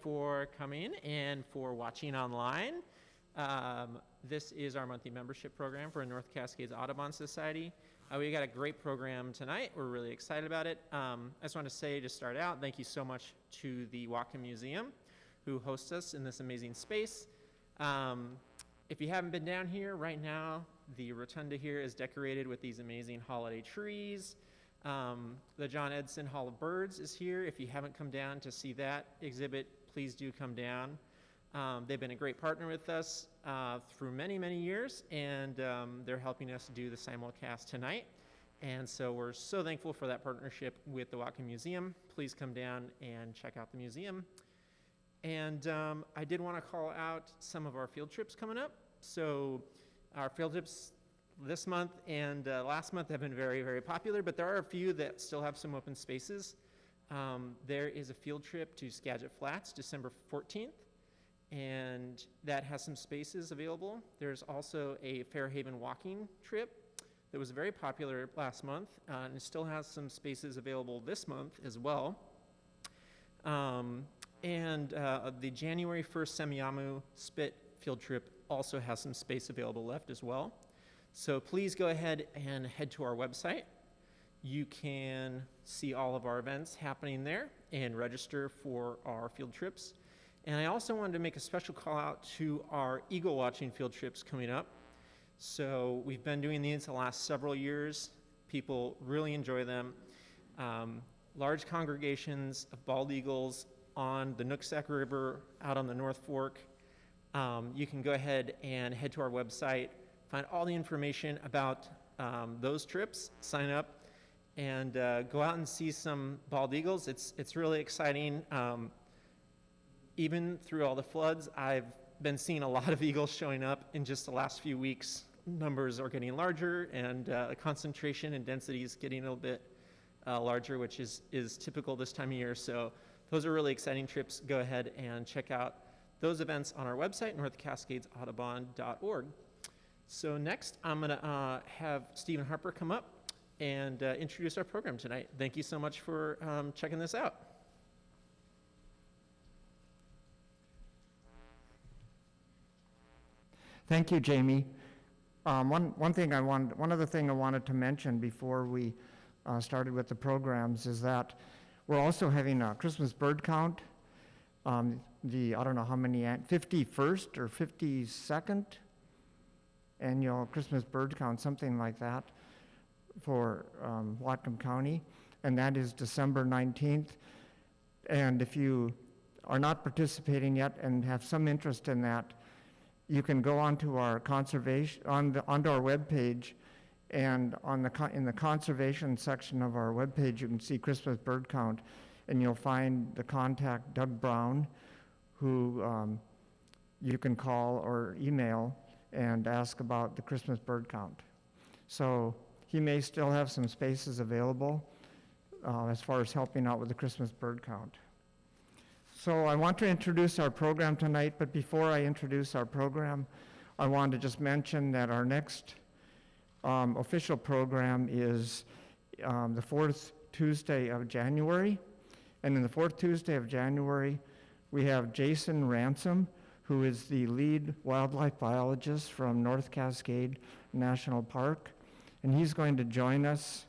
For coming and for watching online. This is our monthly membership program for North Cascades Audubon Society. We got a great program tonight. We're really excited about it. I just want to say to start out, thank you so much to the Whatcom Museum who hosts us in this amazing space. If you haven't been down here, right now the rotunda here is decorated with these amazing holiday trees. The John Edson Hall of Birds is here. If you haven't come down to see that exhibit, please do come down. They've been a great partner with us through many, many years, and they're helping us do the simulcast tonight. And so we're so thankful for that partnership with the Whatcom Museum. Please come down and check out the museum. And I did want to call out some of our field trips coming up. So our field trips this month and last month have been very, very popular, but there are a few that still have some open spaces. There is a field trip to Skagit Flats, December 14th, and that has some spaces available. There's also a Fairhaven walking trip that was very popular last month, and it still has some spaces available this month as well. The January 1st Semiahmoo Spit field trip also has some space available left as well. So please go ahead and head to our website. You can see all of our events happening there and register for our field trips. And I also wanted to make a special call out to our eagle watching field trips coming up. So we've been doing these the last several years. People really enjoy them. Large congregations of bald eagles on the Nooksack River out on the North Fork. You can go ahead and head to our website, find all the information about those trips, sign up, and go out and see some bald eagles. It's really exciting. Even through all the floods, I've been seeing a lot of eagles showing up in just the last few weeks. Numbers are getting larger, and the concentration and density is getting a little bit larger, which is typical this time of year. So those are really exciting trips. Go ahead and check out those events on our website, northcascadesaudubon.org. So next, I'm going to have Stephen Harper come up and introduce our program tonight. Thank you so much for checking this out. Thank you, Jamie. One other thing I wanted to mention before we started with the programs is that we're also having a Christmas bird count. I don't know how many, 51st or 52nd annual Christmas bird count, something like that, for Whatcom County, and that is December 19th. And if you are not participating yet and have some interest in that, you can go onto our conservation, onto our webpage, and in the conservation section of our webpage, you can see Christmas bird count, and you'll find the contact Doug Brown, who you can call or email and ask about the Christmas bird count. So he may still have some spaces available as far as helping out with the Christmas bird count. So I want to introduce our program tonight, but before I introduce our program, I want to just mention that our next official program is the fourth Tuesday of January. And in the fourth Tuesday of January, we have Jason Ransom, who is the lead wildlife biologist from North Cascade National Park. And he's going to join us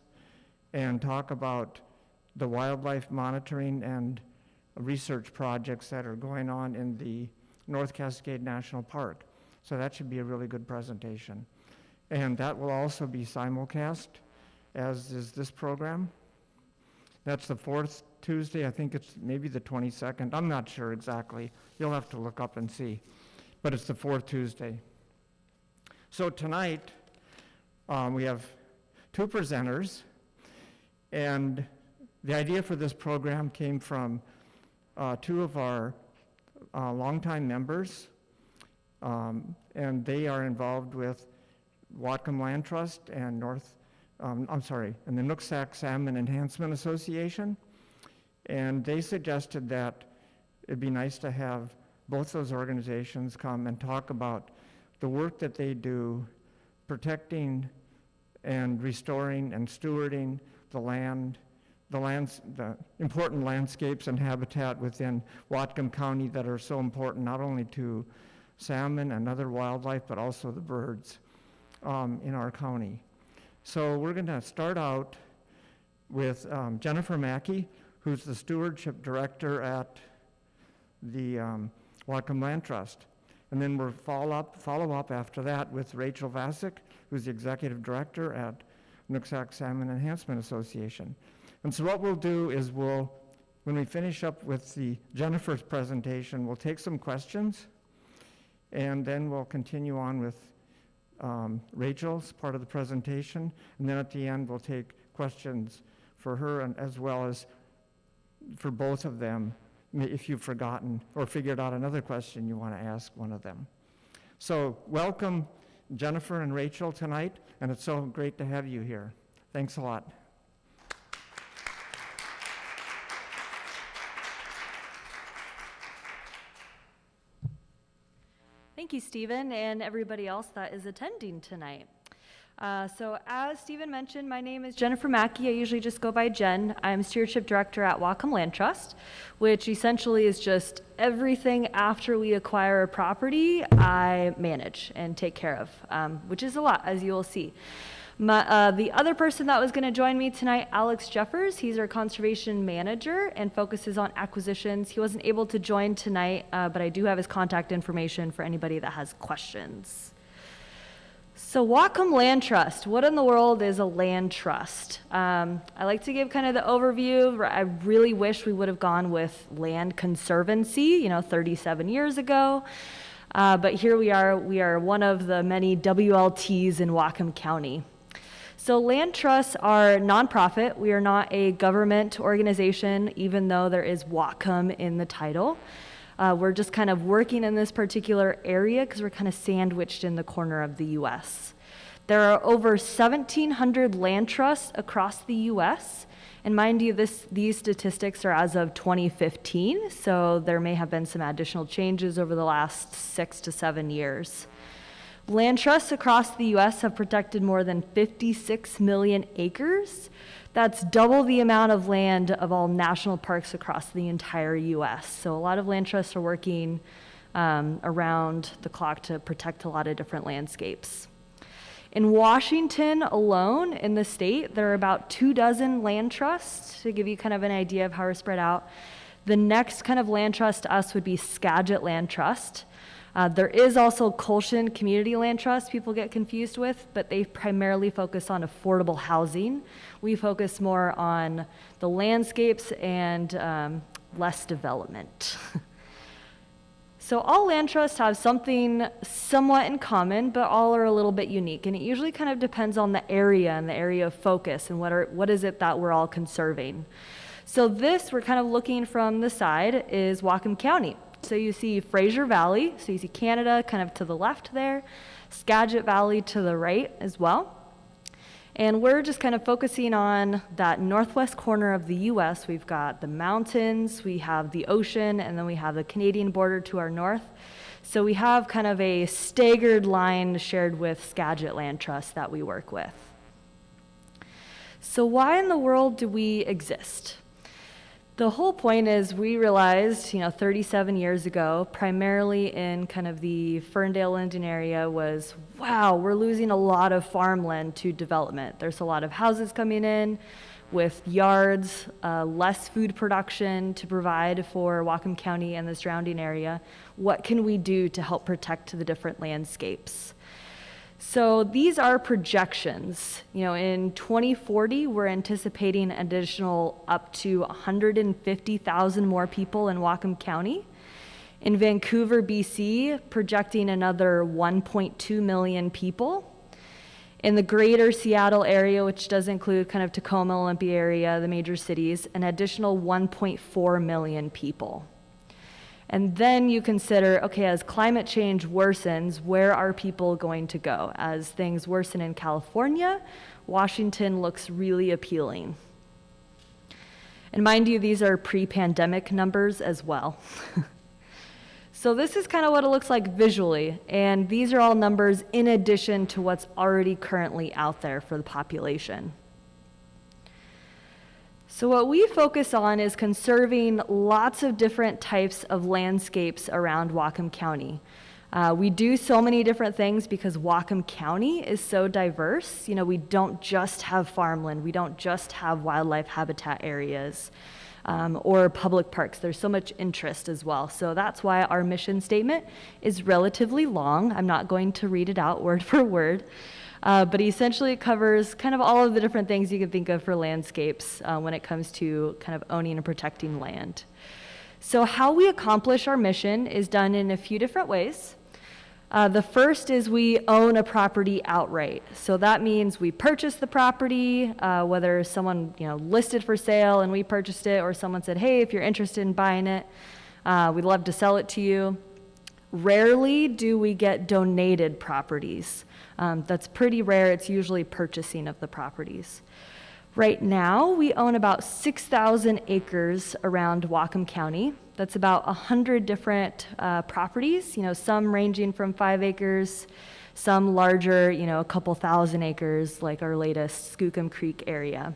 and talk about the wildlife monitoring and research projects that are going on in the North Cascade National Park. So that should be a really good presentation. And that will also be simulcast, as is this program. That's the fourth Tuesday. I think it's maybe the 22nd. I'm not sure exactly. You'll have to look up and see. But it's the fourth Tuesday. So tonight, we have two presenters. And the idea for this program came from two of our longtime members. And they are involved with Whatcom Land Trust and and the Nooksack Salmon Enhancement Association. And they suggested that it'd be nice to have both those organizations come and talk about the work that they do protecting and restoring and stewarding the land the important landscapes and habitat within Whatcom County that are so important not only to salmon and other wildlife, but also the birds in our county. So we're going to start out with Jennifer Mackey, who's the Stewardship Director at the Whatcom Land Trust. And then we'll follow up after that with Rachel Vasak, who's the Executive Director at Nooksack Salmon Enhancement Association. And so what we'll do is when we finish up with Jennifer's presentation, we'll take some questions, and then we'll continue on with Rachel's part of the presentation, and then at the end we'll take questions for her and as well as for both of them if you've forgotten or figured out another question you want to ask one of them. So welcome Jennifer and Rachel tonight, and it's so great to have you here. Thanks a lot. Thank you, Stephen, and everybody else that is attending tonight. So as Stephen mentioned, my name is Jennifer Mackey. I usually just go by Jen. I'm Stewardship Director at Whatcom Land Trust, which essentially is just everything after we acquire a property, I manage and take care of, which is a lot, as you will see. The other person that was going to join me tonight, Alex Jeffers, he's our conservation manager and focuses on acquisitions. He wasn't able to join tonight, but I do have his contact information for anybody that has questions. So Whatcom Land Trust, what in the world is a land trust? I like to give kind of the overview. I really wish we would have gone with land conservancy, 37 years ago. But here we are one of the many WLTs in Whatcom County. So land trusts are nonprofit. We are not a government organization, even though there is Whatcom in the title. We're just kind of working in this particular area because we're kind of sandwiched in the corner of the U.S. There are over 1,700 land trusts across the U.S. And mind you, these statistics are as of 2015, so there may have been some additional changes over the last 6 to 7 years. Land trusts across the U.S. have protected more than 56 million acres. That's double the amount of land of all national parks across the entire U.S. So a lot of land trusts are working around the clock to protect a lot of different landscapes. In Washington alone, in the state, there are about 24 land trusts, to give you kind of an idea of how we're spread out. The next kind of land trust to us would be Skagit Land Trust. There is also Colshan Community Land Trust people get confused with, but they primarily focus on affordable housing. We focus more on the landscapes and less development. So all land trusts have something somewhat in common, but all are a little bit unique, and it usually kind of depends on the area and the area of focus and what is it that we're all conserving. So this, we're kind of looking from the side, is Whatcom County. So you see Fraser Valley, so you see Canada kind of to the left there, Skagit Valley to the right as well. And we're just kind of focusing on that northwest corner of the US. We've got the mountains, we have the ocean, and then we have the Canadian border to our north. So we have kind of a staggered line shared with Skagit Land Trust that we work with. So why in the world do we exist? The whole point is we realized, 37 years ago, primarily in kind of the Ferndale, Linden area, was, wow, we're losing a lot of farmland to development. There's a lot of houses coming in with yards, less food production to provide for Whatcom County and the surrounding area. What can we do to help protect the different landscapes? So these are projections. In 2040, we're anticipating an additional up to 150,000 more people in Whatcom County. In Vancouver, BC, projecting another 1.2 million people. In the greater Seattle area, which does include kind of Tacoma, Olympia area, the major cities, an additional 1.4 million people. And then you consider, okay, as climate change worsens, where are people going to go? As things worsen in California, Washington looks really appealing. And mind you, these are pre-pandemic numbers as well. So this is kind of what it looks like visually, and these are all numbers in addition to what's already currently out there for the population. So what we focus on is conserving lots of different types of landscapes around Whatcom County. We do so many different things because Whatcom County is so diverse. You know, we don't just have farmland, we don't just have wildlife habitat areas or public parks. There's so much interest as well. So that's why our mission statement is relatively long. I'm not going to read it out word for word. But essentially it covers kind of all of the different things you can think of for landscapes when it comes to kind of owning and protecting land. So how we accomplish our mission is done in a few different ways. The first is we own a property outright. So that means we purchase the property, whether someone listed for sale and we purchased it, or someone said, hey, if you're interested in buying it, we'd love to sell it to you. Rarely do we get donated properties. That's pretty rare. It's usually purchasing of the properties. Right now, we own about 6,000 acres around Whatcom County. That's about 100 different properties, some ranging from 5 acres, some larger, a couple thousand acres, like our latest Skookum Creek area.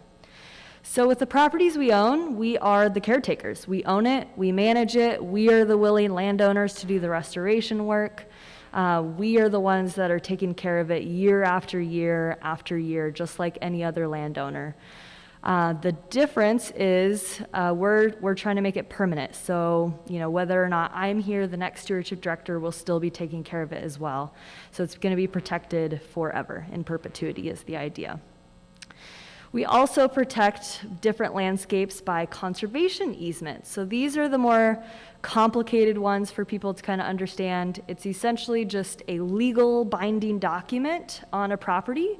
So with the properties we own, we are the caretakers. We own it, we manage it, we are the willing landowners to do the restoration work. We are the ones that are taking care of it year after year after year, just like any other landowner. The difference is we're trying to make it permanent. So, whether or not I'm here, the next stewardship director will still be taking care of it as well. So it's going to be protected forever. In perpetuity is the idea. We also protect different landscapes by conservation easements. So these are the more complicated ones for people to kind of understand. It's essentially just a legal binding document on a property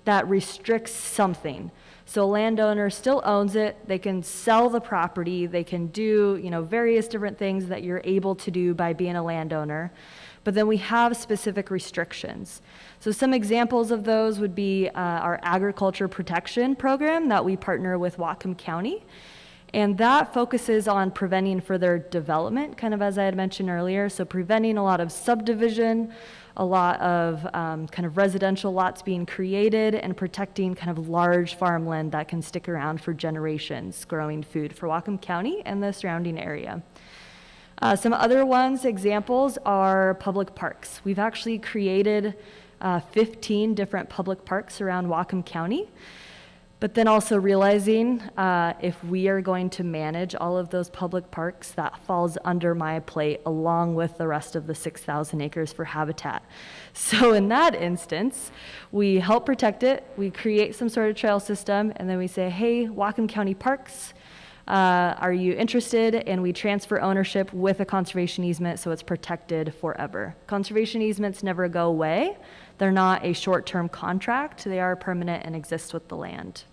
that restricts something. So a landowner still owns it, they can sell the property, they can do, various different things that you're able to do by being a landowner, but then we have specific restrictions. So some examples of those would be our agriculture protection program that we partner with Whatcom County. And that focuses on preventing further development, kind of as I had mentioned earlier. So preventing a lot of subdivision, a lot of kind of residential lots being created, and protecting kind of large farmland that can stick around for generations, growing food for Whatcom County and the surrounding area. Some other examples are public parks. We've actually created 15 different public parks around Whatcom County. But then also realizing if we are going to manage all of those public parks, that falls under my plate along with the rest of the 6,000 acres for habitat. So in that instance, we help protect it, we create some sort of trail system, and then we say, hey, Whatcom County Parks, are you interested? And we transfer ownership with a conservation easement so it's protected forever. Conservation easements never go away. They're not a short-term contract. They are permanent and exist with the land.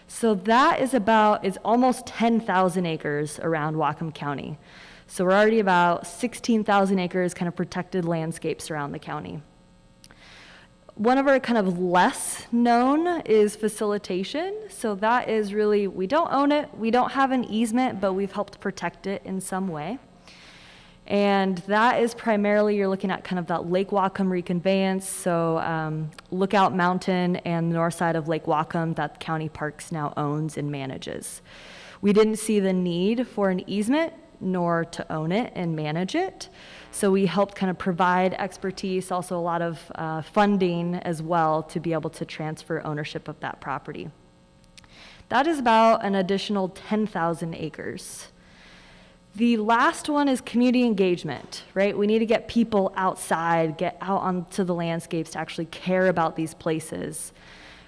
So that is almost 10,000 acres around Whatcom County. So we're already about 16,000 acres kind of protected landscapes around the county. One of our kind of less known is facilitation. So that is really, we don't own it, we don't have an easement, but we've helped protect it in some way. And that is primarily, you're looking at kind of that Lake Whatcom reconveyance, so Lookout Mountain and the north side of Lake Whatcom that County Parks now owns and manages. We didn't see the need for an easement nor to own it and manage it, so we helped kind of provide expertise, also a lot of funding as well to be able to transfer ownership of that property. That is about an additional 10,000 acres. The last one is community engagement, right? We need to get people outside, get out onto the landscapes to actually care about these places.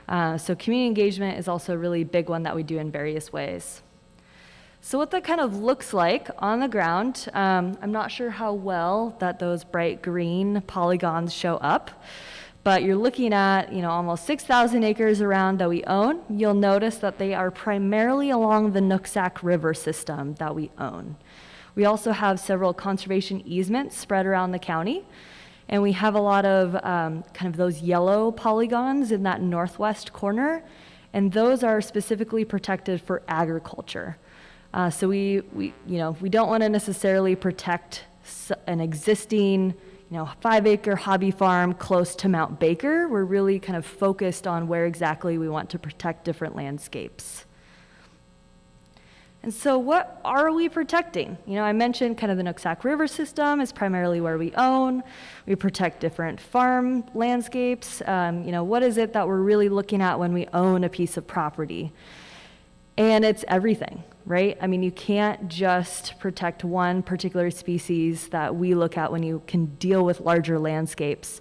So community engagement is also a really big one that we do in various ways. So what that kind of looks like on the ground, I'm not sure how well that those bright green polygons show up, but you're looking at, almost 6,000 acres around that we own. You'll notice that they are primarily along the Nooksack River system that we own. We also have several conservation easements spread around the county, and we have a lot of kind of those yellow polygons in that northwest corner, and those are specifically protected for agriculture. So we don't want to necessarily protect an existing 5-acre hobby farm close to Mount Baker. We're really kind of focused on where exactly we want to protect different landscapes. And so what are we protecting? I mentioned kind of the Nooksack River system is primarily where we own. We protect different farm landscapes. What is it that we're really looking at when we own a piece of property? And it's everything, right? I mean, you can't just protect one particular species that we look at when you can deal with larger landscapes.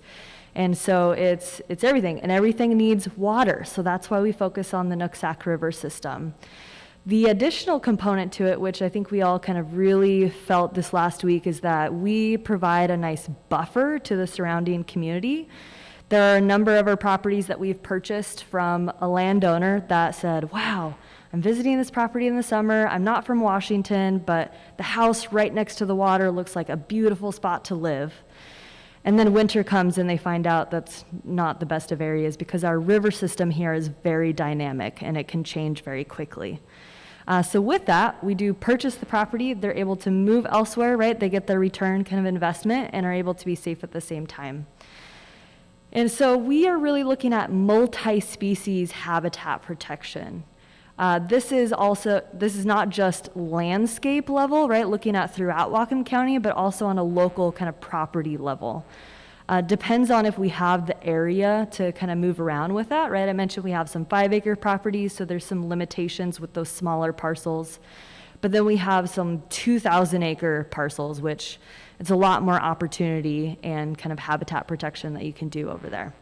And so it's everything, and everything needs water. So that's why we focus on the Nooksack River system. The additional component to it, which I think we all kind of really felt this last week, is that we provide a nice buffer to the surrounding community. There are a number of our properties that we've purchased from a landowner that said, wow, I'm visiting this property in the summer. I'm not from Washington, but the house right next to the water looks like a beautiful spot to live. And then winter comes and they find out that's not the best of areas because our river system here is very dynamic and it can change very quickly. So with that, we do purchase the property. They're able to move elsewhere, right? They get their return kind of investment and are able to be safe at the same time. And so we are really looking at multi-species habitat protection. This is not just landscape level, right? Looking at throughout Whatcom County, but also on a local kind of property level. Depends on if we have the area to kind of move around with that, right? I mentioned we have some 5-acre properties, so there's some limitations with those smaller parcels. But then we have some 2,000-acre parcels, which it's a lot more opportunity and kind of habitat protection that you can do over there.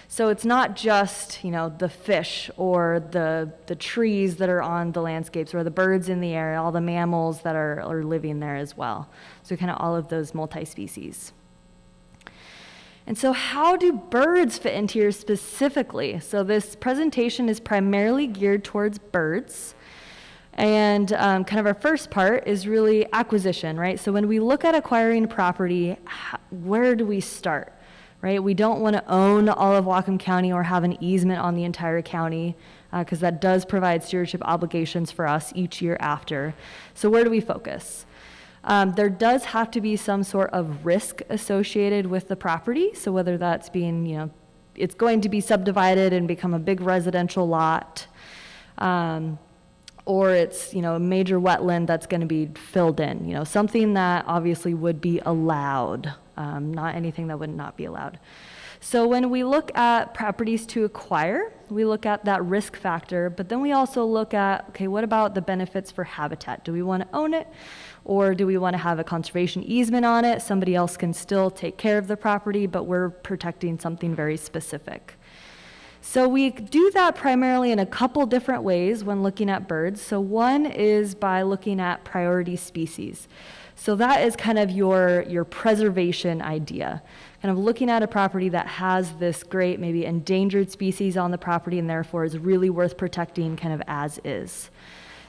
So it's not just, the fish or the trees that are on the landscapes or the birds in the air, all the mammals that are living there as well. So kind of all of those multi-species. And so how do birds fit into here specifically? So this presentation is primarily geared towards birds. And kind of our first part is really acquisition, right? So when we look at acquiring property, where do we start, right? We don't want to own all of Whatcom County or have an easement on the entire county because that does provide stewardship obligations for us each year after. So where do we focus? There does have to be some sort of risk associated with the property. So whether that's being, it's going to be subdivided and become a big residential lot, or it's, a major wetland that's going to be filled in, something that obviously would be allowed, not anything that would not be allowed. So when we look at properties to acquire, we look at that risk factor, but then we also look at, okay, what about the benefits for habitat? Do we want to own it? Or do we want to have a conservation easement on it? Somebody else can still take care of the property, but we're protecting something very specific. So we do that primarily in a couple different ways when looking at birds. So one is by looking at priority species. So that is kind of your preservation idea. Kind of looking at a property that has this great, maybe endangered species on the property and therefore is really worth protecting kind of as is.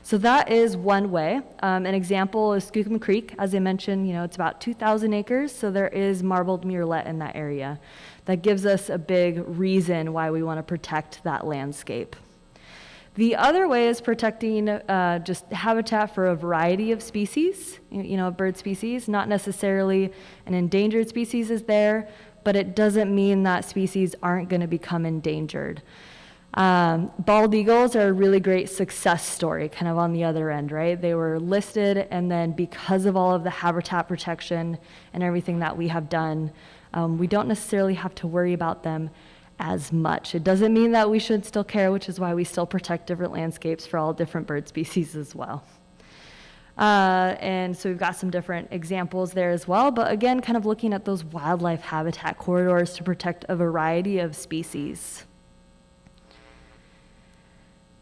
So that is one way. An example is Skagit Creek. As I mentioned, it's about 2,000 acres, so there is marbled murrelet in that area. That gives us a big reason why we want to protect that landscape. The other way is protecting just habitat for a variety of species, bird species. Not necessarily an endangered species is there, but it doesn't mean that species aren't going to become endangered. Bald eagles are a really great success story, kind of on the other end, right? They were listed, and then because of all of the habitat protection and everything that we have done, we don't necessarily have to worry about them as much. It doesn't mean that we should still care, which is why we still protect different landscapes for all different bird species as well. And so we've got some different examples there as well, but again, kind of looking at those wildlife habitat corridors to protect a variety of species.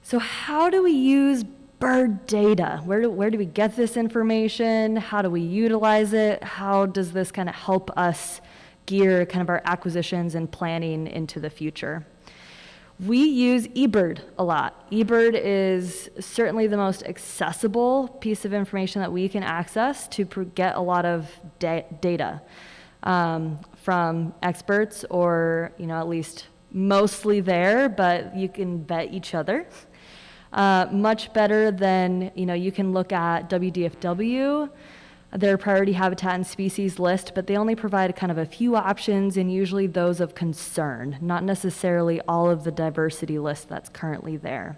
So how do we use bird data? Where do we get this information? How do we utilize it? How does this kind of help us gear kind of our acquisitions and planning into the future? We use eBird a lot. eBird is certainly the most accessible piece of information that we can access to get a lot of data from experts, or at least mostly there, but you can vet each other. Much better than, you can look at WDFW, their priority habitat and species list, but they only provide kind of a few options, and usually those of concern, not necessarily all of the diversity list that's currently there.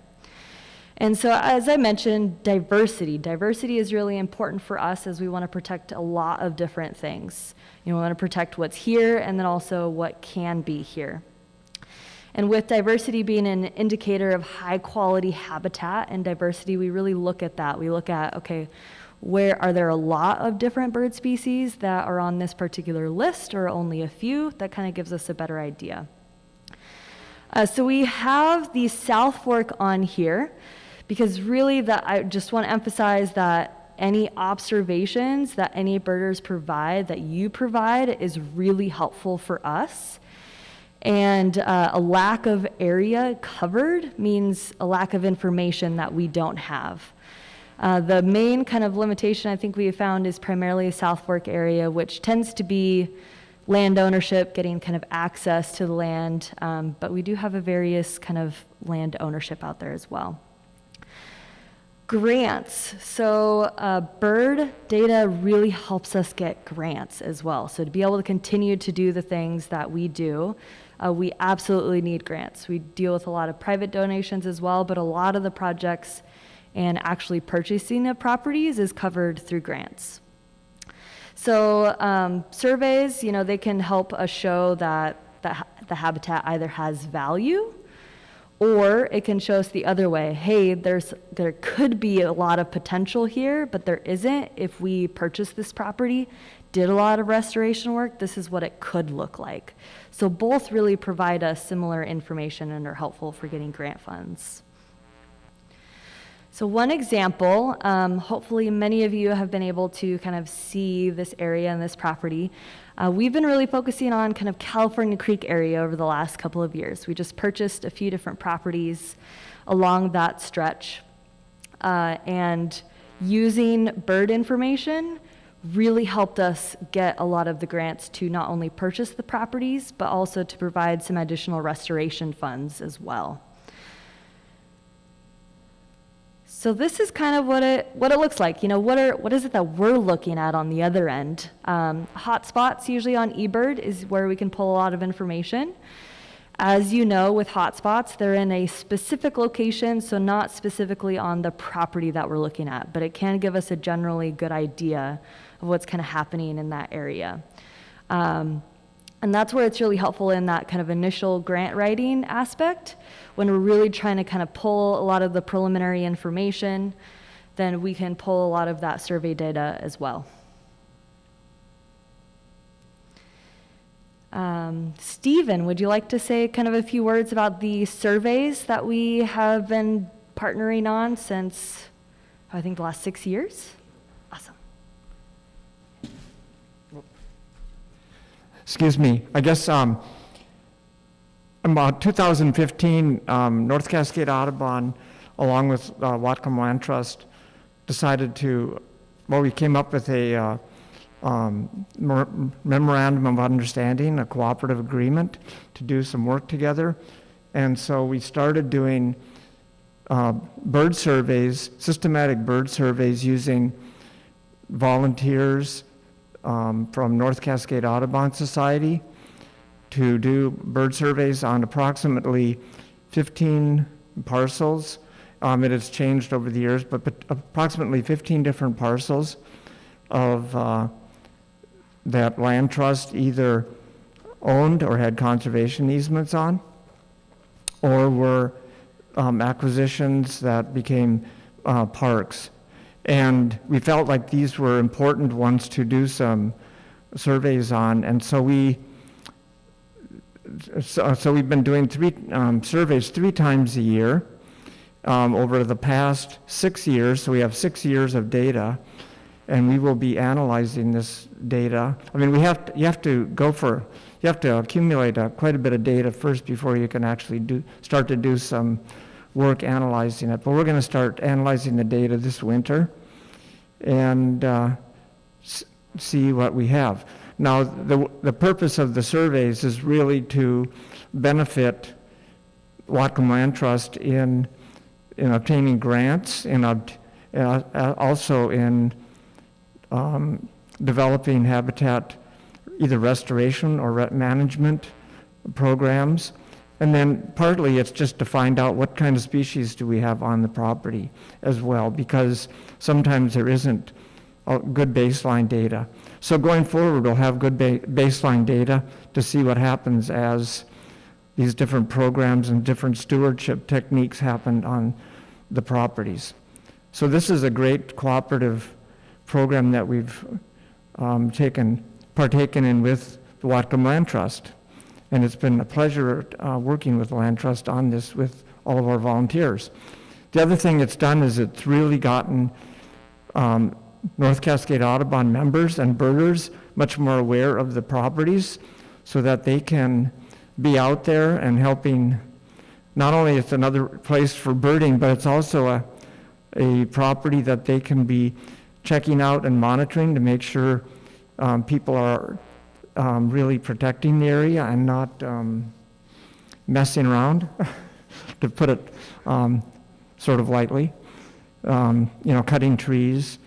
And so, as I mentioned, diversity. Diversity is really important for us as we want to protect a lot of different things. We want to protect what's here and then also what can be here. And with diversity being an indicator of high quality habitat and diversity, we really look at that. We look at, okay, where are there a lot of different bird species that are on this particular list or only a few? That kind of gives us a better idea. So we have the South Fork on here because really I just want to emphasize that any observations that any birders provide, that you provide, is really helpful for us. And a lack of area covered means a lack of information that we don't have. The main kind of limitation I think we have found is primarily a South Fork area, which tends to be land ownership, getting kind of access to the land, but we do have a various kind of land ownership out there as well. Grants. So bird data really helps us get grants as well. So to be able to continue to do the things that we do, we absolutely need grants. We deal with a lot of private donations as well, but a lot of the projects and actually purchasing of properties is covered through grants. So surveys, they can help us show that the habitat either has value, or it can show us the other way. Hey, there could be a lot of potential here, but there isn't. If we purchase this property, did a lot of restoration work, this is what it could look like. So both really provide us similar information and are helpful for getting grant funds. So one example, hopefully many of you have been able to kind of see this area and this property. We've been really focusing on kind of California Creek area over the last couple of years. We just purchased a few different properties along that stretch. And using bird information really helped us get a lot of the grants to not only purchase the properties, but also to provide some additional restoration funds as well. So this is kind of what it looks like. What is it that we're looking at on the other end? Hotspots usually on eBird is where we can pull a lot of information. As you know, with hotspots, they're in a specific location, so not specifically on the property that we're looking at, but it can give us a generally good idea of what's kind of happening in that area. And that's where it's really helpful in that kind of initial grant writing aspect. When we're really trying to kind of pull a lot of the preliminary information, then we can pull a lot of that survey data as well. Stephen, would you like to say kind of a few words about the surveys that we have been partnering on since, I think, the last 6 years? Awesome. Excuse me. I guess about 2015, North Cascades Audubon, along with Whatcom Land Trust, decided to, we came up with a memorandum of understanding, a cooperative agreement to do some work together. And so we started doing bird surveys, systematic bird surveys using volunteers from North Cascades Audubon Society to do bird surveys on approximately 15 parcels. It has changed over the years, but approximately 15 different parcels of that Land Trust either owned or had conservation easements on, or were acquisitions that became parks. And we felt like these were important ones to do some surveys on, and so we've been doing surveys 3 times a year over the past 6 years. So we have 6 years of data, and we will be analyzing this data. I mean, you have to accumulate quite a bit of data first before you can actually start to do some work analyzing it. But we're going to start analyzing the data this winter and see what we have. Now, the purpose of the surveys is really to benefit Whatcom Land Trust in obtaining grants and also in developing habitat, either restoration or management programs, And then partly it's just to find out what kind of species do we have on the property as well, because sometimes there isn't good baseline data. So going forward, we'll have good baseline data to see what happens as these different programs and different stewardship techniques happen on the properties. So this is a great cooperative program that we've partaken in with the Whatcom Land Trust. And it's been a pleasure working with the Land Trust on this with all of our volunteers. The other thing it's done is it's really gotten North Cascade Audubon members and birders much more aware of the properties so that they can be out there and helping. Not only it's another place for birding, but it's also a property that they can be checking out and monitoring to make sure people are really protecting the area and not messing around, to put it sort of lightly. Cutting trees,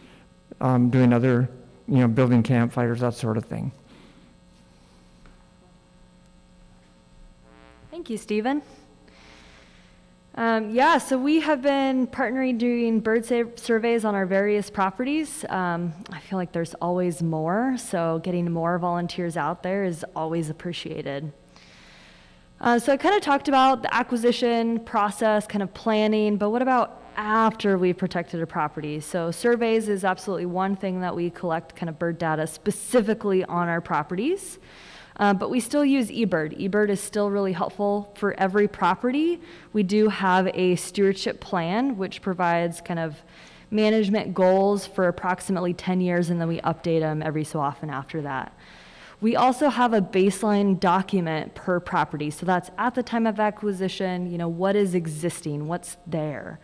doing other, building campfires, that sort of thing. Thank you, Stephen. So we have been partnering doing bird surveys on our various properties. I feel like there's always more, so getting more volunteers out there is always appreciated. So I kind of talked about the acquisition process, kind of planning, but what about after we've protected a property? So surveys is absolutely one thing that we collect kind of bird data specifically on our properties. But we still use eBird. eBird is still really helpful for every property. We do have a stewardship plan, which provides kind of management goals for approximately 10 years, and then we update them every so often after that. We also have a baseline document per property. So that's at the time of acquisition, what is existing, what's there.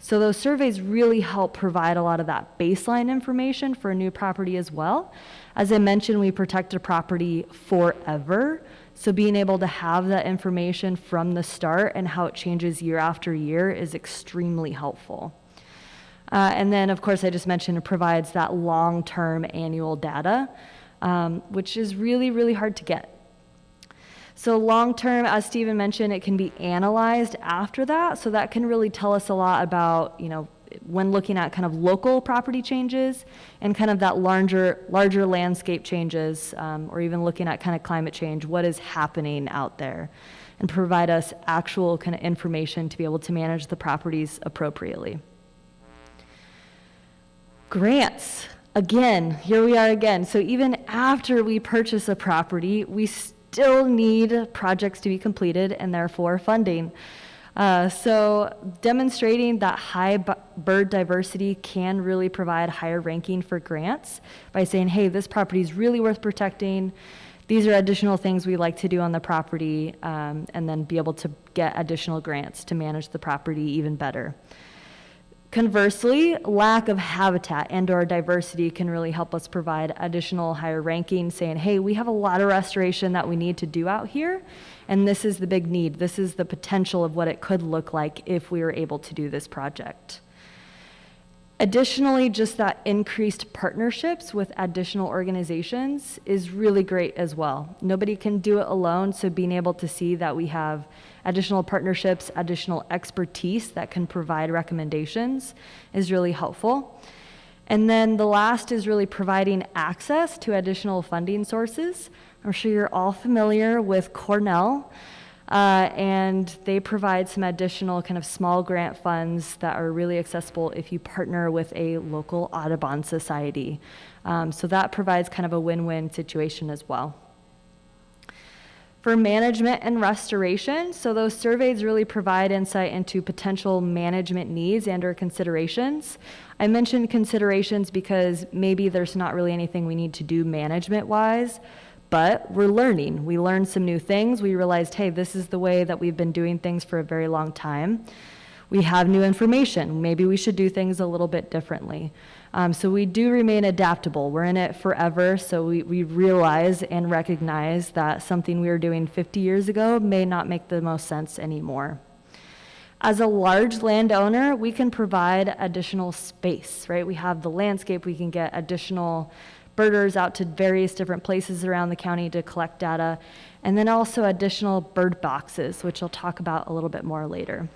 So those surveys really help provide a lot of that baseline information for a new property as well. As I mentioned, we protect a property forever. So being able to have that information from the start and how it changes year after year is extremely helpful. And then, of course, I just mentioned it provides that long-term annual data, which is really, really hard to get. So long-term, as Stephen mentioned, it can be analyzed after that. So that can really tell us a lot about, when looking at kind of local property changes and kind of that larger landscape changes, or even looking at kind of climate change, what is happening out there, and provide us actual kind of information to be able to manage the properties appropriately. Grants. Again, here we are again. So even after we purchase a property, we still need projects to be completed and therefore funding. So demonstrating that high bird diversity can really provide higher ranking for grants by saying, hey, this property is really worth protecting. These are additional things we like to do on the property, and then be able to get additional grants to manage the property even better. Conversely, lack of habitat and/or diversity can really help us provide additional higher ranking, saying, hey, we have a lot of restoration that we need to do out here, and this is the big need. This is the potential of what it could look like if we were able to do this project. Additionally, just that increased partnerships with additional organizations is really great as well. Nobody can do it alone, so being able to see that we have additional partnerships, additional expertise that can provide recommendations is really helpful. And then the last is really providing access to additional funding sources. I'm sure you're all familiar with Cornell, and they provide some additional kind of small grant funds that are really accessible if you partner with a local Audubon Society. So that provides kind of a win-win situation as well. For management and restoration, so those surveys really provide insight into potential management needs and/or considerations. I mentioned considerations because maybe there's not really anything we need to do management-wise, but we're learning. We learned some new things. We realized, hey, this is the way that we've been doing things for a very long time. We have new information. Maybe we should do things a little bit differently. So we do remain adaptable. We're in it forever, so we realize and recognize that something we were doing 50 years ago may not make the most sense anymore. As a large landowner, we can provide additional space, right? We have the landscape, we can get additional birders out to various different places around the county to collect data, and then also additional bird boxes, which I'll talk about a little bit more later.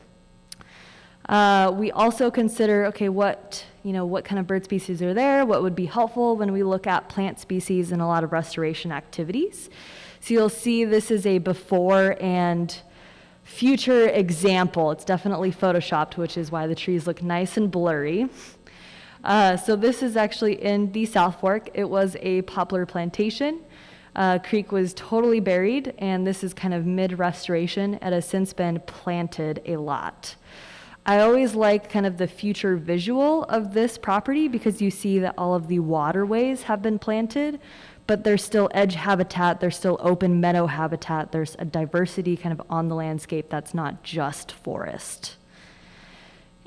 We also consider, okay, what kind of bird species are there, what would be helpful when we look at plant species and a lot of restoration activities. So you'll see this is a before and future example. It's definitely photoshopped, which is why the trees look nice and blurry. So this is actually in the South Fork. It was a poplar plantation. Creek was totally buried, and this is kind of mid-restoration. It has since been planted a lot. I always like kind of the future visual of this property because you see that all of the waterways have been planted, but there's still edge habitat, there's still open meadow habitat, there's a diversity kind of on the landscape that's not just forest.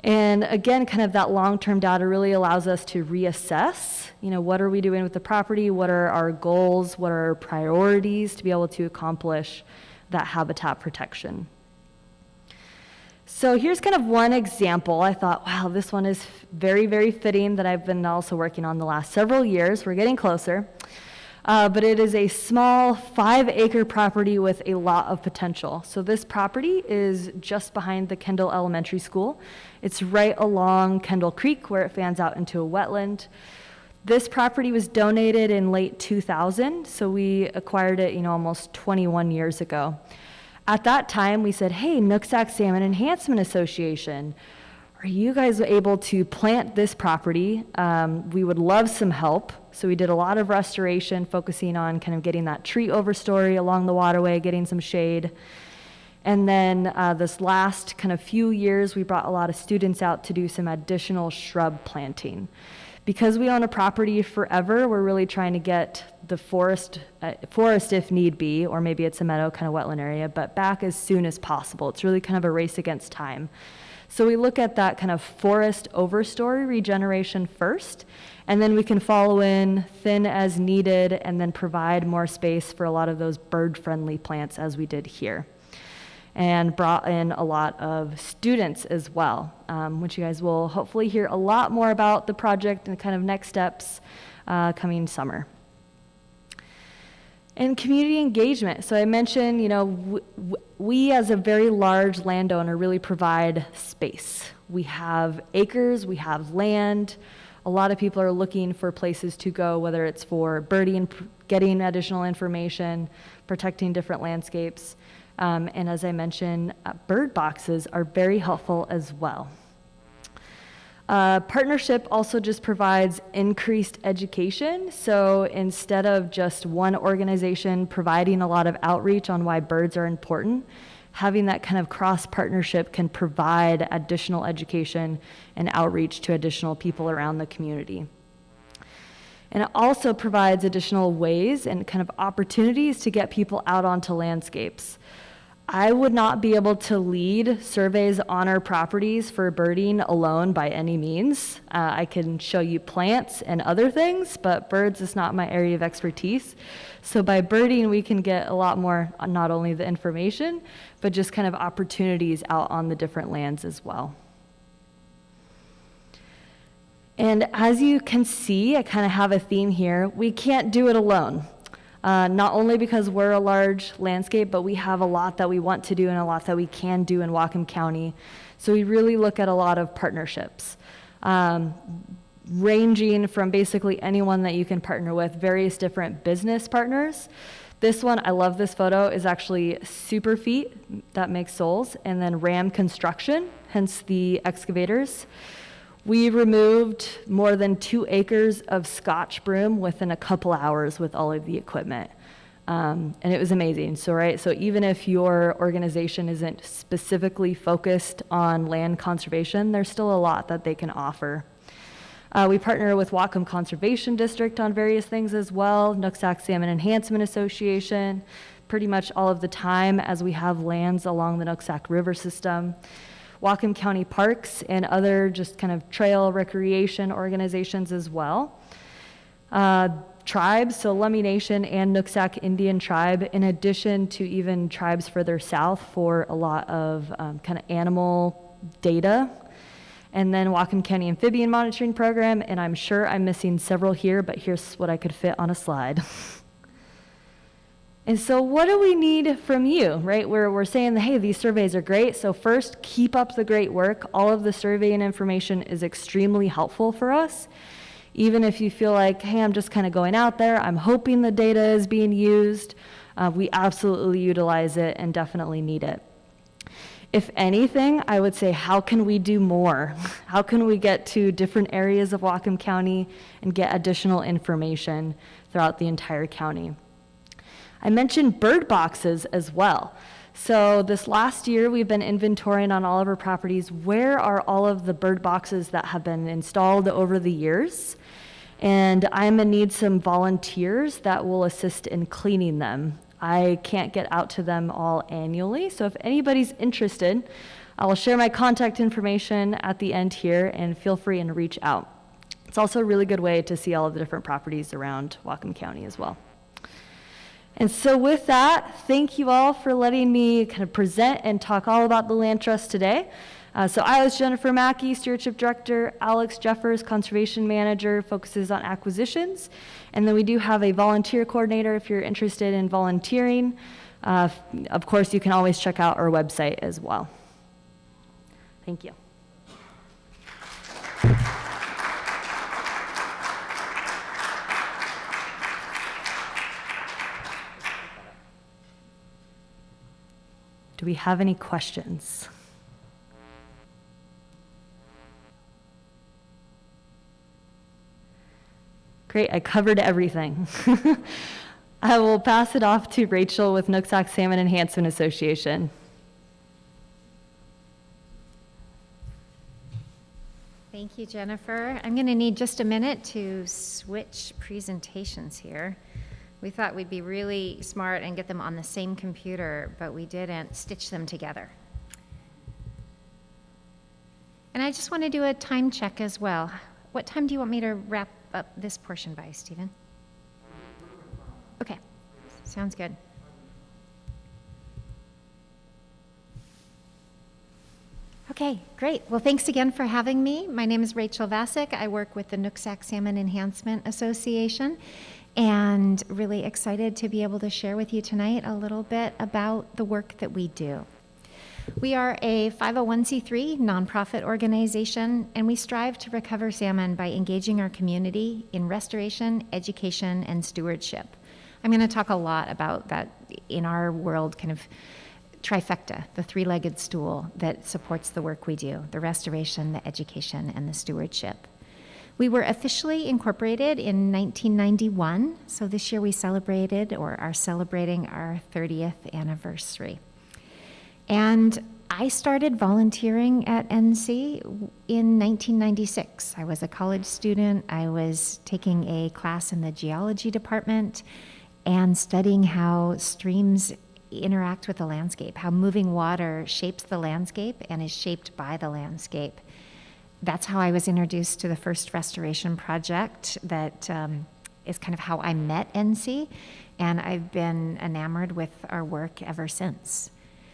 And again, kind of that long-term data really allows us to reassess, what are we doing with the property, what are our goals, what are our priorities to be able to accomplish that habitat protection. So here's kind of one example. I thought, wow, this one is very, very fitting that I've been also working on the last several years. We're getting closer. But it is a small 5-acre property with a lot of potential. So this property is just behind the Kendall Elementary School. It's right along Kendall Creek where it fans out into a wetland. This property was donated in late 2000, so we acquired it, almost 21 years ago. At that time, we said, hey, Nooksack Salmon Enhancement Association, are you guys able to plant this property? We would love some help. So we did a lot of restoration, focusing on kind of getting that tree overstory along the waterway, getting some shade. And then this last kind of few years, we brought a lot of students out to do some additional shrub planting. Because we own a property forever, we're really trying to get the forest if need be, or maybe it's a meadow kind of wetland area, but back as soon as possible. It's really kind of a race against time. So we look at that kind of forest overstory regeneration first, and then we can follow in thin as needed and then provide more space for a lot of those bird-friendly plants as we did here. And brought in a lot of students as well, which you guys will hopefully hear a lot more about the project and kind of next steps coming summer. And community engagement. So I mentioned, we as a very large landowner really provide space. We have acres, we have land. A lot of people are looking for places to go, whether it's for birding, getting additional information, protecting different landscapes. And as I mentioned, bird boxes are very helpful as well. Partnership also just provides increased education. So instead of just one organization providing a lot of outreach on why birds are important, having that kind of cross-partnership can provide additional education and outreach to additional people around the community. And it also provides additional ways and kind of opportunities to get people out onto landscapes. I would not be able to lead surveys on our properties for birding alone by any means. I can show you plants and other things, but birds is not my area of expertise. So by birding, we can get a lot more, not only the information, but just kind of opportunities out on the different lands as well. And as you can see, I kind of have a theme here. We can't do it alone. Not only because we're a large landscape, but we have a lot that we want to do and a lot that we can do in Whatcom County. So we really look at a lot of partnerships, ranging from basically anyone that you can partner with, various different business partners. This one, I love this photo, is actually Super Feet, that makes soles, and then Ram Construction, hence the excavators. We removed more than 2 acres of Scotch broom within a couple hours with all of the equipment. And it was amazing. So even if your organization isn't specifically focused on land conservation, there's still a lot that they can offer. We partner with Whatcom Conservation District on various things as well, Nooksack Salmon Enhancement Association, pretty much all of the time as we have lands along the Nooksack River system. Whatcom County Parks and other just kind of trail recreation organizations as well. Tribes, so Lummi Nation and Nooksack Indian Tribe, in addition to even tribes further south for a lot of kind of animal data. and then Whatcom County Amphibian Monitoring Program, and I'm sure I'm missing several here, but here's what I could fit on a slide. And so what do we need from you, right? We're saying that, hey, these surveys are great. So first, keep up the great work. All of the surveying information is extremely helpful for us. Even if you feel like, hey, I'm just kind of going out there, I'm hoping the data is being used, we absolutely utilize it and definitely need it. If anything, I would say, how can we do more? How can we get to different areas of Whatcom County and get additional information throughout the entire county? I mentioned bird boxes as well. So this last year, we've been inventorying on all of our properties, where are all of the bird boxes that have been installed over the years? And I'm gonna need some volunteers that will assist in cleaning them. I can't get out to them all annually, so if anybody's interested, I will share my contact information at the end here, and feel free and reach out. It's also a really good way to see all of the different properties around Whatcom County as well. And so with that, thank you all for letting me kind of present and talk all about the land trust today. So I was Jennifer Mackey, Stewardship Director. Alex Jeffers, Conservation Manager, focuses on acquisitions. And then we do have a volunteer coordinator if you're interested in volunteering. Of course, you can always check out our website as well. Thank you. Do we have any questions? Great, I covered everything. I will pass it off to Rachel with Nooksack Salmon Enhancement Association. Thank you, Jennifer. I'm going to need just a minute to switch presentations here. We thought we'd be really smart and get them on the same computer, but we didn't stitch them together. And I just want to do a time check as well. What time do you want me to wrap up this portion by, Stephen? Okay, sounds good. Okay, great. Well, thanks again for having me. My name is Rachel Vasak. I work with the Nooksack Salmon Enhancement Association, and really excited to be able to share with you tonight a little bit about the work that we do. We are a 501c3 nonprofit organization, and we strive to recover salmon by engaging our community in restoration, education, and stewardship. I'm going to talk a lot about that in our world, kind of trifecta, the three-legged stool that supports the work we do, the restoration, the education, and the stewardship. We were officially incorporated in 1991, so this year we celebrated or are celebrating our 30th anniversary. And I started volunteering at NC in 1996. I was a college student. I was taking a class in the geology department and studying how streams interact with the landscape, how moving water shapes the landscape and is shaped by the landscape. That's how I was introduced to the first restoration project that is kind of how I met NC, and I've been enamored with our work ever since.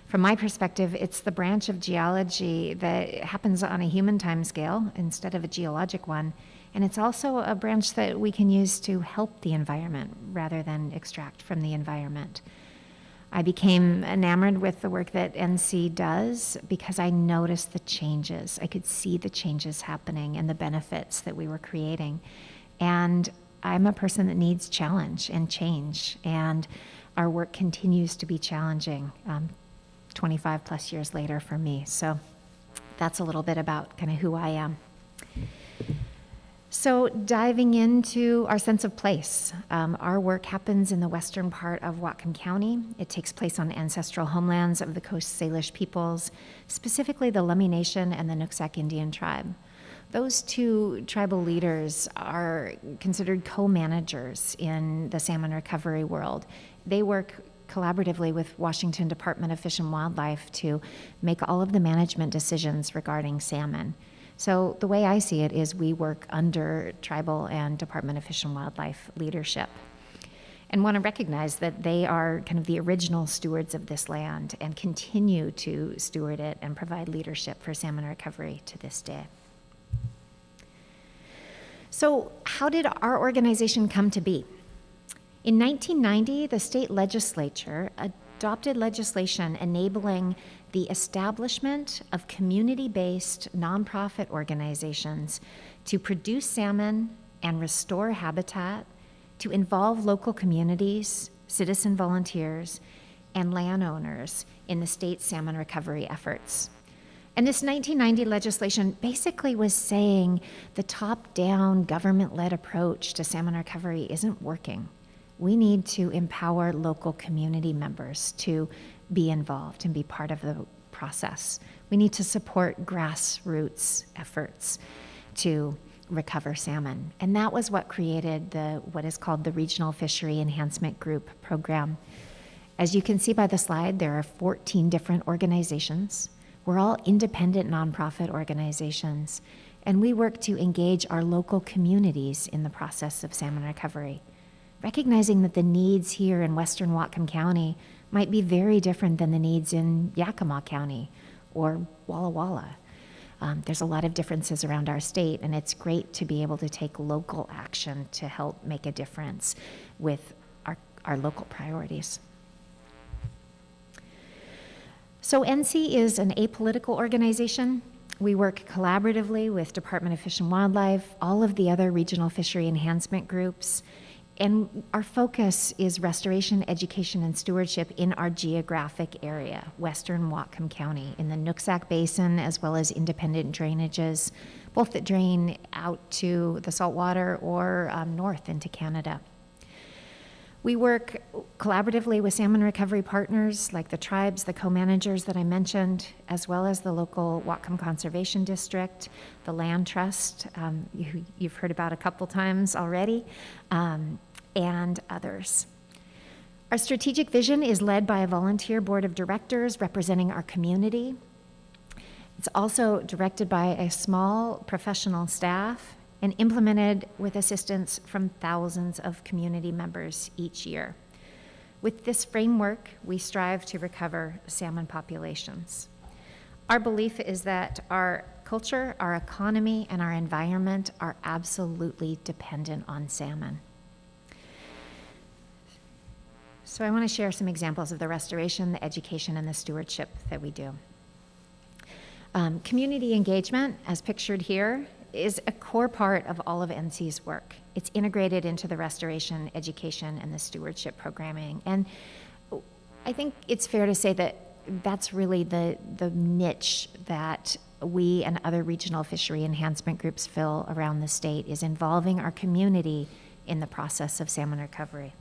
From my perspective, it's the branch of geology that happens on a human timescale instead of a geologic one, and it's also a branch that we can use to help the environment rather than extract from the environment. I became enamored with the work that NC does because I noticed the changes. I could see the changes happening and the benefits that we were creating. And I'm a person that needs challenge and change, and our work continues to be challenging 25 plus years later for me. So that's a little bit about kind of who I am. So diving into our sense of place, our work happens in the western part of Whatcom County. It takes place on ancestral homelands of the Coast Salish peoples, specifically the Lummi Nation and the Nooksack Indian tribe. Those two tribal leaders are considered co-managers in the salmon recovery world. They work collaboratively with Washington Department of Fish and Wildlife to make all of the management decisions regarding salmon. So the way I see it is we work under tribal and Department of Fish and Wildlife leadership, and want to recognize that they are kind of the original stewards of this land and continue to steward it and provide leadership for salmon recovery to this day. So how did our organization come to be? In 1990, the state legislature adopted legislation enabling the establishment of community-based nonprofit organizations to produce salmon and restore habitat, to involve local communities, citizen volunteers, and landowners in the state's salmon recovery efforts. And this 1990 legislation basically was saying the top-down government-led approach to salmon recovery isn't working. We need to empower local community members to be involved and be part of the process. We need to support grassroots efforts to recover salmon. And that was what created what is called the Regional Fishery Enhancement Group program. As you can see by the slide, there are 14 different organizations. We're all independent nonprofit organizations, and we work to engage our local communities in the process of salmon recovery, recognizing that the needs here in western Whatcom County might be very different than the needs in Yakima County or Walla Walla. There's a lot of differences around our state, and it's great to be able to take local action to help make a difference with our local priorities. So NC is an apolitical organization. We work collaboratively with Department of Fish and Wildlife, all of the other regional fishery enhancement groups, and our focus is restoration, education, and stewardship in our geographic area, western Whatcom County, in the Nooksack Basin, as well as independent drainages, both that drain out to the saltwater or north into Canada. We work collaboratively with salmon recovery partners like the tribes, the co-managers that I mentioned, as well as the local Whatcom Conservation District, the Land Trust, you've heard about a couple times already, and others. Our strategic vision is led by a volunteer board of directors representing our community. It's also directed by a small professional staff and implemented with assistance from thousands of community members each year. With this framework, we strive to recover salmon populations. Our belief is that our culture, our economy, and our environment are absolutely dependent on salmon. So I want to share some examples of the restoration, the education, and the stewardship that we do. Community engagement, as pictured here, is a core part of all of NC's work. It's integrated into the restoration, education, and the stewardship programming. And I think it's fair to say that that's really the niche that we and other regional fishery enhancement groups fill around the state, is involving our community in the process of salmon recovery.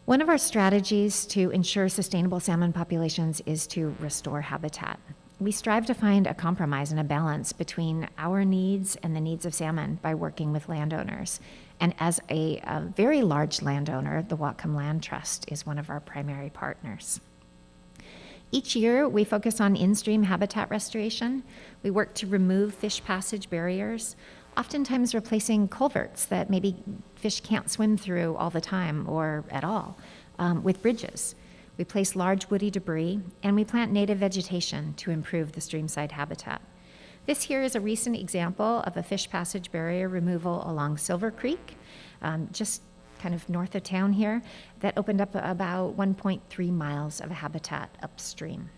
One of our strategies to ensure sustainable salmon populations is to restore habitat. We strive to find a compromise and a balance between our needs and the needs of salmon by working with landowners. And as a very large landowner, the Whatcom Land Trust is one of our primary partners. Each year, we focus on in-stream habitat restoration. We work to remove fish passage barriers, oftentimes replacing culverts that maybe fish can't swim through all the time or at all, with bridges. We place large woody debris, and we plant native vegetation to improve the streamside habitat. This here is a recent example of a fish passage barrier removal along Silver Creek, just kind of north of town here, that opened up about 1.3 miles of habitat upstream.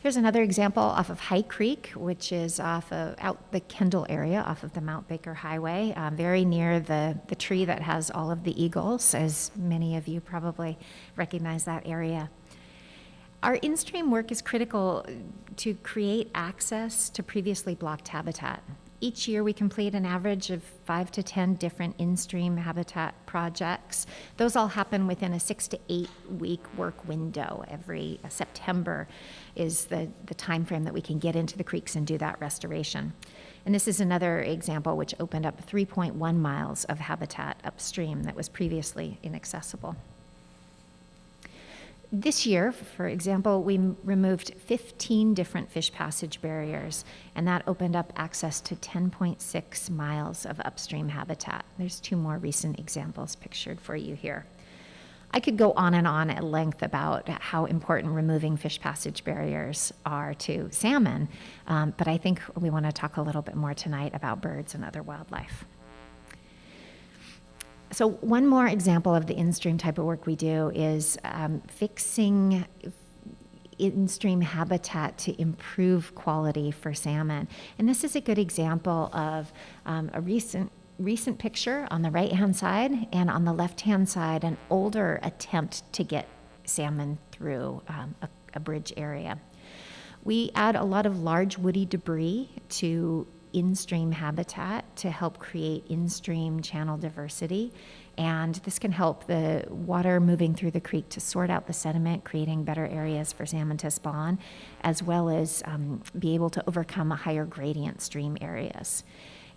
Here's another example off of High Creek, which is off of out the Kendall area, off of the Mount Baker Highway, very near the tree that has all of the eagles, as many of you probably recognize that area. Our in-stream work is critical to create access to previously blocked habitat. Each year we complete an average of 5 to 10 different in-stream habitat projects. Those all happen within a 6 to 8 week work window. Every September is the time frame that we can get into the creeks and do that restoration. And this is another example which opened up 3.1 miles of habitat upstream that was previously inaccessible. This year, for example, we removed 15 different fish passage barriers, and that opened up access to 10.6 miles of upstream habitat. There's 2 more recent examples pictured for you here. I could go on and on at length about how important removing fish passage barriers are to salmon, but I think we want to talk a little bit more tonight about birds and other wildlife. So one more example of the in-stream type of work we do is fixing in-stream habitat to improve quality for salmon. And this is a good example of a recent picture on the right-hand side, and on the left-hand side, an older attempt to get salmon through a bridge area. We add a lot of large woody debris to in-stream habitat to help create in-stream channel diversity, and this can help the water moving through the creek to sort out the sediment, creating better areas for salmon to spawn, as well as be able to overcome higher gradient stream areas.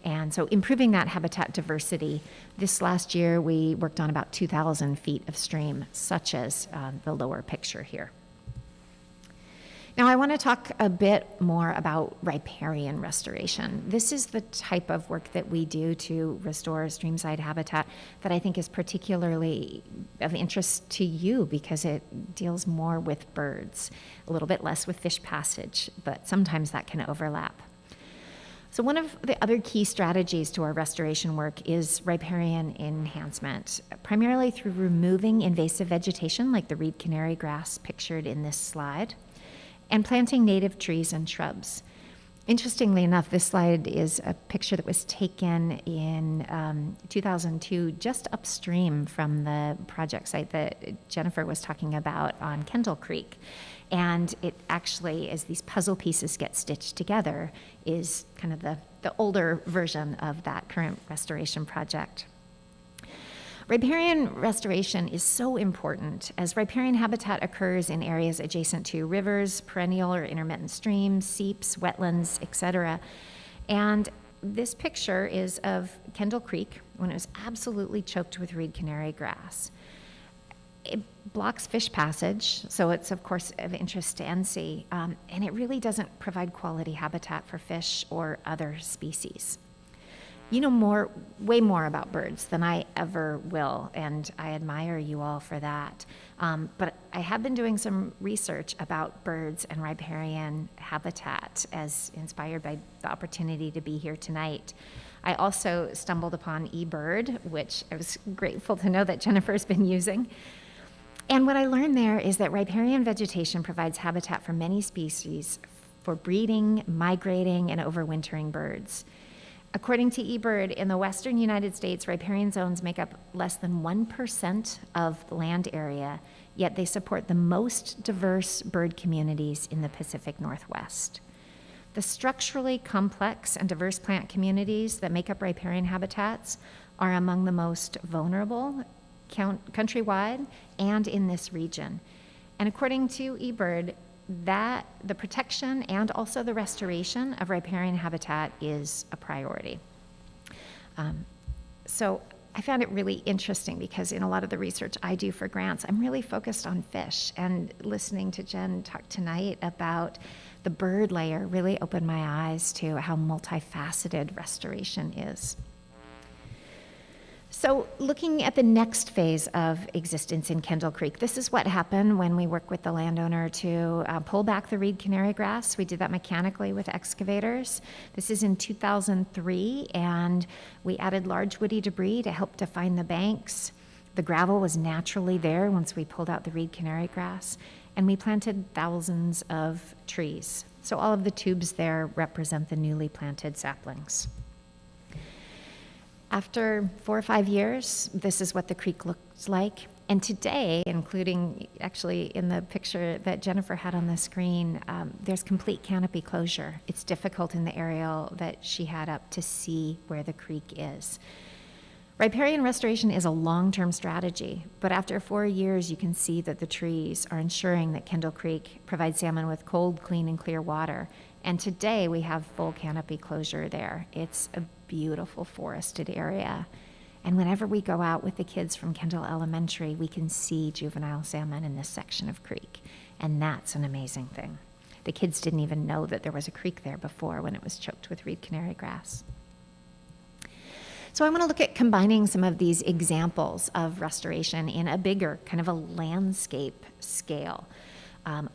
And so improving that habitat diversity, this last year we worked on about 2,000 feet of stream, such as the lower picture here. Now I want to talk a bit more about riparian restoration. This is the type of work that we do to restore streamside habitat that I think is particularly of interest to you because it deals more with birds, a little bit less with fish passage, but sometimes that can overlap. So one of the other key strategies to our restoration work is riparian enhancement, primarily through removing invasive vegetation like the reed canary grass pictured in this slide, and planting native trees and shrubs. Interestingly enough, this slide is a picture that was taken in 2002, just upstream from the project site that Jennifer was talking about on Kendall Creek. And it actually, as these puzzle pieces get stitched together, is kind of the older version of that current restoration project. Riparian restoration is so important as riparian habitat occurs in areas adjacent to rivers, perennial or intermittent streams, seeps, wetlands, etc. And this picture is of Kendall Creek when it was absolutely choked with reed canary grass. It blocks fish passage, so it's of course of interest to NC, and it really doesn't provide quality habitat for fish or other species. You know way more about birds than I ever will, and I admire you all for that. But I have been doing some research about birds and riparian habitat as inspired by the opportunity to be here tonight. I also stumbled upon eBird, which I was grateful to know that Jennifer's been using. And what I learned there is that riparian vegetation provides habitat for many species for breeding, migrating, and overwintering birds. According to eBird, in the western United States, riparian zones make up less than 1% of the land area, yet they support the most diverse bird communities in the Pacific Northwest. The structurally complex and diverse plant communities that make up riparian habitats are among the most vulnerable countrywide and in this region. And according to eBird, that the protection and also the restoration of riparian habitat is a priority. So I found it really interesting because in a lot of the research I do for grants, I'm really focused on fish, and listening to Jen talk tonight about the bird layer really opened my eyes to how multifaceted restoration is. So looking at the next phase of existence in Kendall Creek, this is what happened when we worked with the landowner to pull back the reed canary grass. We did that mechanically with excavators. This is in 2003, and we added large woody debris to help define the banks. The gravel was naturally there once we pulled out the reed canary grass, and we planted thousands of trees. So all of the tubes there represent the newly planted saplings. After 4 or 5 years, this is what the creek looks like. And today, including actually in the picture that Jennifer had on the screen, there's complete canopy closure. It's difficult in the aerial that she had up to see where the creek is. Riparian restoration is a long-term strategy, but after 4 years, you can see that the trees are ensuring that Kendall Creek provides salmon with cold, clean, and clear water. And today, we have full canopy closure there. It's a beautiful forested area. And whenever we go out with the kids from Kendall Elementary, we can see juvenile salmon in this section of creek. And that's an amazing thing. The kids didn't even know that there was a creek there before when it was choked with reed canary grass. So I want to look at combining some of these examples of restoration in a bigger kind of a landscape scale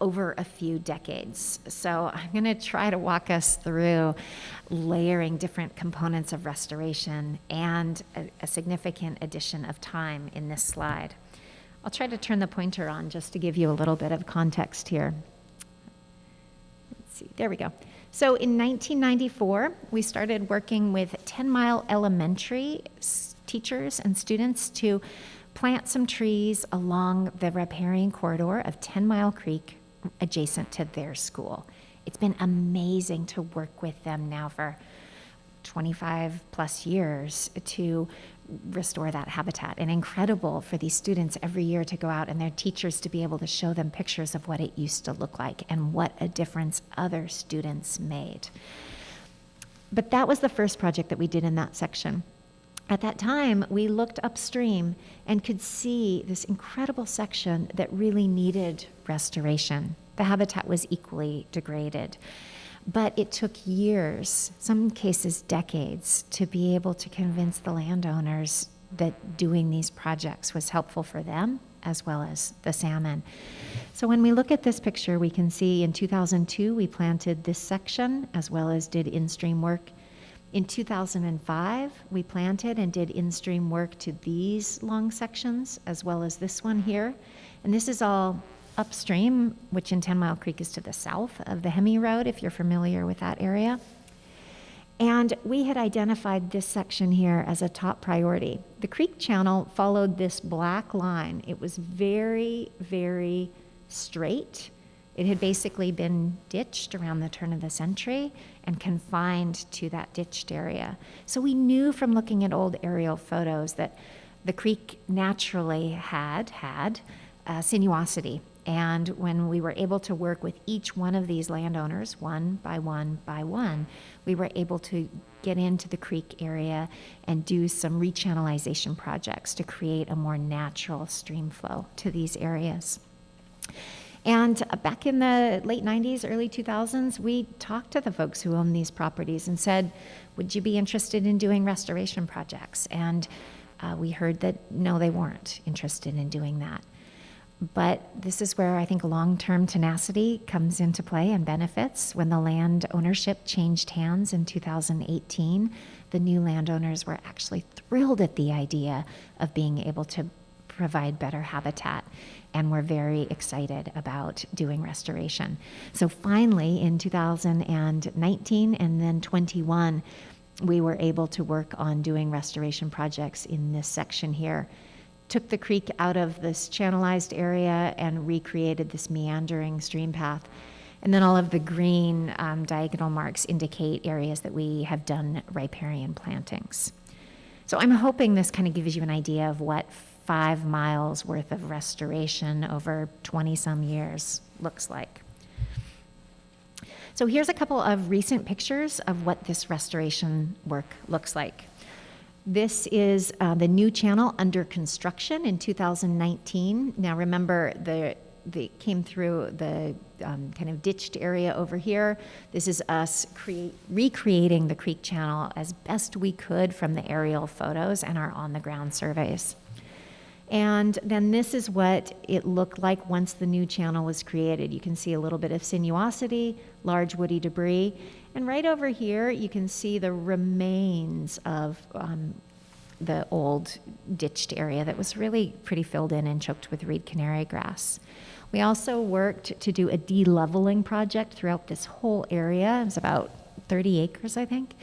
over a few decades. So I'm going to try to walk us through layering different components of restoration and a significant addition of time in this slide. I'll try to turn the pointer on just to give you a little bit of context here. Let's see, there we go. So in 1994, we started working with 10 Mile Elementary teachers and students to plant some trees along the riparian corridor of 10 Mile Creek adjacent to their school. It's been amazing to work with them now for 25 plus years to restore that habitat, and incredible for these students every year to go out and their teachers to be able to show them pictures of what it used to look like and what a difference other students made. But that was the first project that we did in that section. At that time, we looked upstream and could see this incredible section that really needed restoration. The habitat was equally degraded. But it took years, some cases decades, to be able to convince the landowners that doing these projects was helpful for them as well as the salmon. So when we look at this picture, we can see in 2002 we planted this section as well as did in-stream work. In 2005, we planted and did in-stream work to these long sections as well as this one here. And this is all upstream, which in 10 Mile Creek is to the south of the Hemi Road, if you're familiar with that area. And we had identified this section here as a top priority. The creek channel followed this black line. It was very, very straight. It had basically been ditched around the turn of the century and confined to that ditched area. So we knew from looking at old aerial photos that the creek naturally had sinuosity. And when we were able to work with each one of these landowners, one by one by one, we were able to get into the creek area and do some rechannelization projects to create a more natural stream flow to these areas. And back in the late 90s, early 2000s, we talked to the folks who own these properties and said, would you be interested in doing restoration projects? And we heard that no, they weren't interested in doing that. But this is where I think long-term tenacity comes into play and benefits. When the land ownership changed hands in 2018, the new landowners were actually thrilled at the idea of being able to provide better habitat, and were very excited about doing restoration. So finally, in 2019 and then 21, we were able to work on doing restoration projects in this section here. Took the creek out of this channelized area and recreated this meandering stream path. And then all of the green diagonal marks indicate areas that we have done riparian plantings. So I'm hoping this kind of gives you an idea of what 5 miles worth of restoration over 20-some years looks like. So here's a couple of recent pictures of what this restoration work looks like. This is the new channel under construction in 2019. Now remember, they came through the kind of ditched area over here. This is us recreating the creek channel as best we could from the aerial photos and our on-the-ground surveys. And then this is what it looked like once the new channel was created. You can see a little bit of sinuosity, large woody debris, and right over here you can see the remains of the old ditched area that was really pretty filled in and choked with reed canary grass. We also worked to do a de-leveling project throughout this whole area. It was about 30 acres, I think.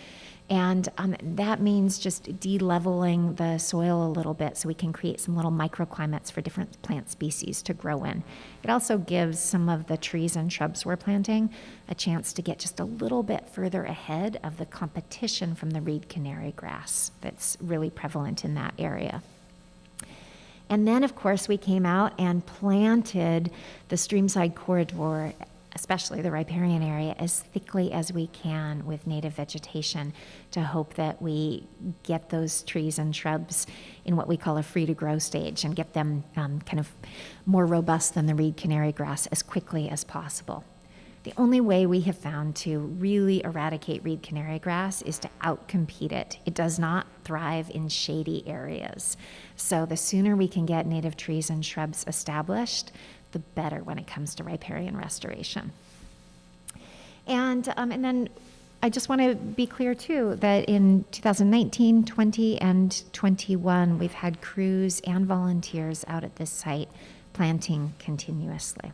And that means just de-leveling the soil a little bit so we can create some little microclimates for different plant species to grow in. It also gives some of the trees and shrubs we're planting a chance to get just a little bit further ahead of the competition from the reed canary grass that's really prevalent in that area. And then, of course, we came out and planted the streamside corridor, especially the riparian area, as thickly as we can with native vegetation to hope that we get those trees and shrubs in what we call a free-to-grow stage and get them kind of more robust than the reed canary grass as quickly as possible. The only way we have found to really eradicate reed canary grass is to outcompete it. It does not thrive in shady areas. So the sooner we can get native trees and shrubs established, the better when it comes to riparian restoration. And then I just want to be clear too that in 2019, 20, and 21, we've had crews and volunteers out at this site planting continuously.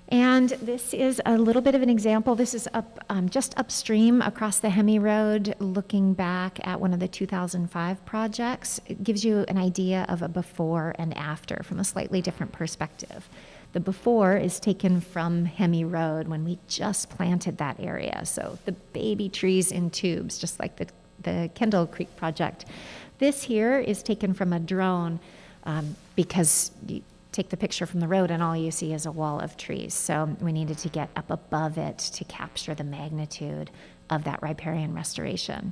And this is a little bit of an example. This is up just upstream across the Hemi Road, looking back at one of the 2005 projects. It gives you an idea of a before and after from a slightly different perspective. The before is taken from Hemi Road when we just planted that area. So the baby trees in tubes, just like the Kendall Creek project. This here is taken from a drone because you take the picture from the road and all you see is a wall of trees. So we needed to get up above it to capture the magnitude of that riparian restoration.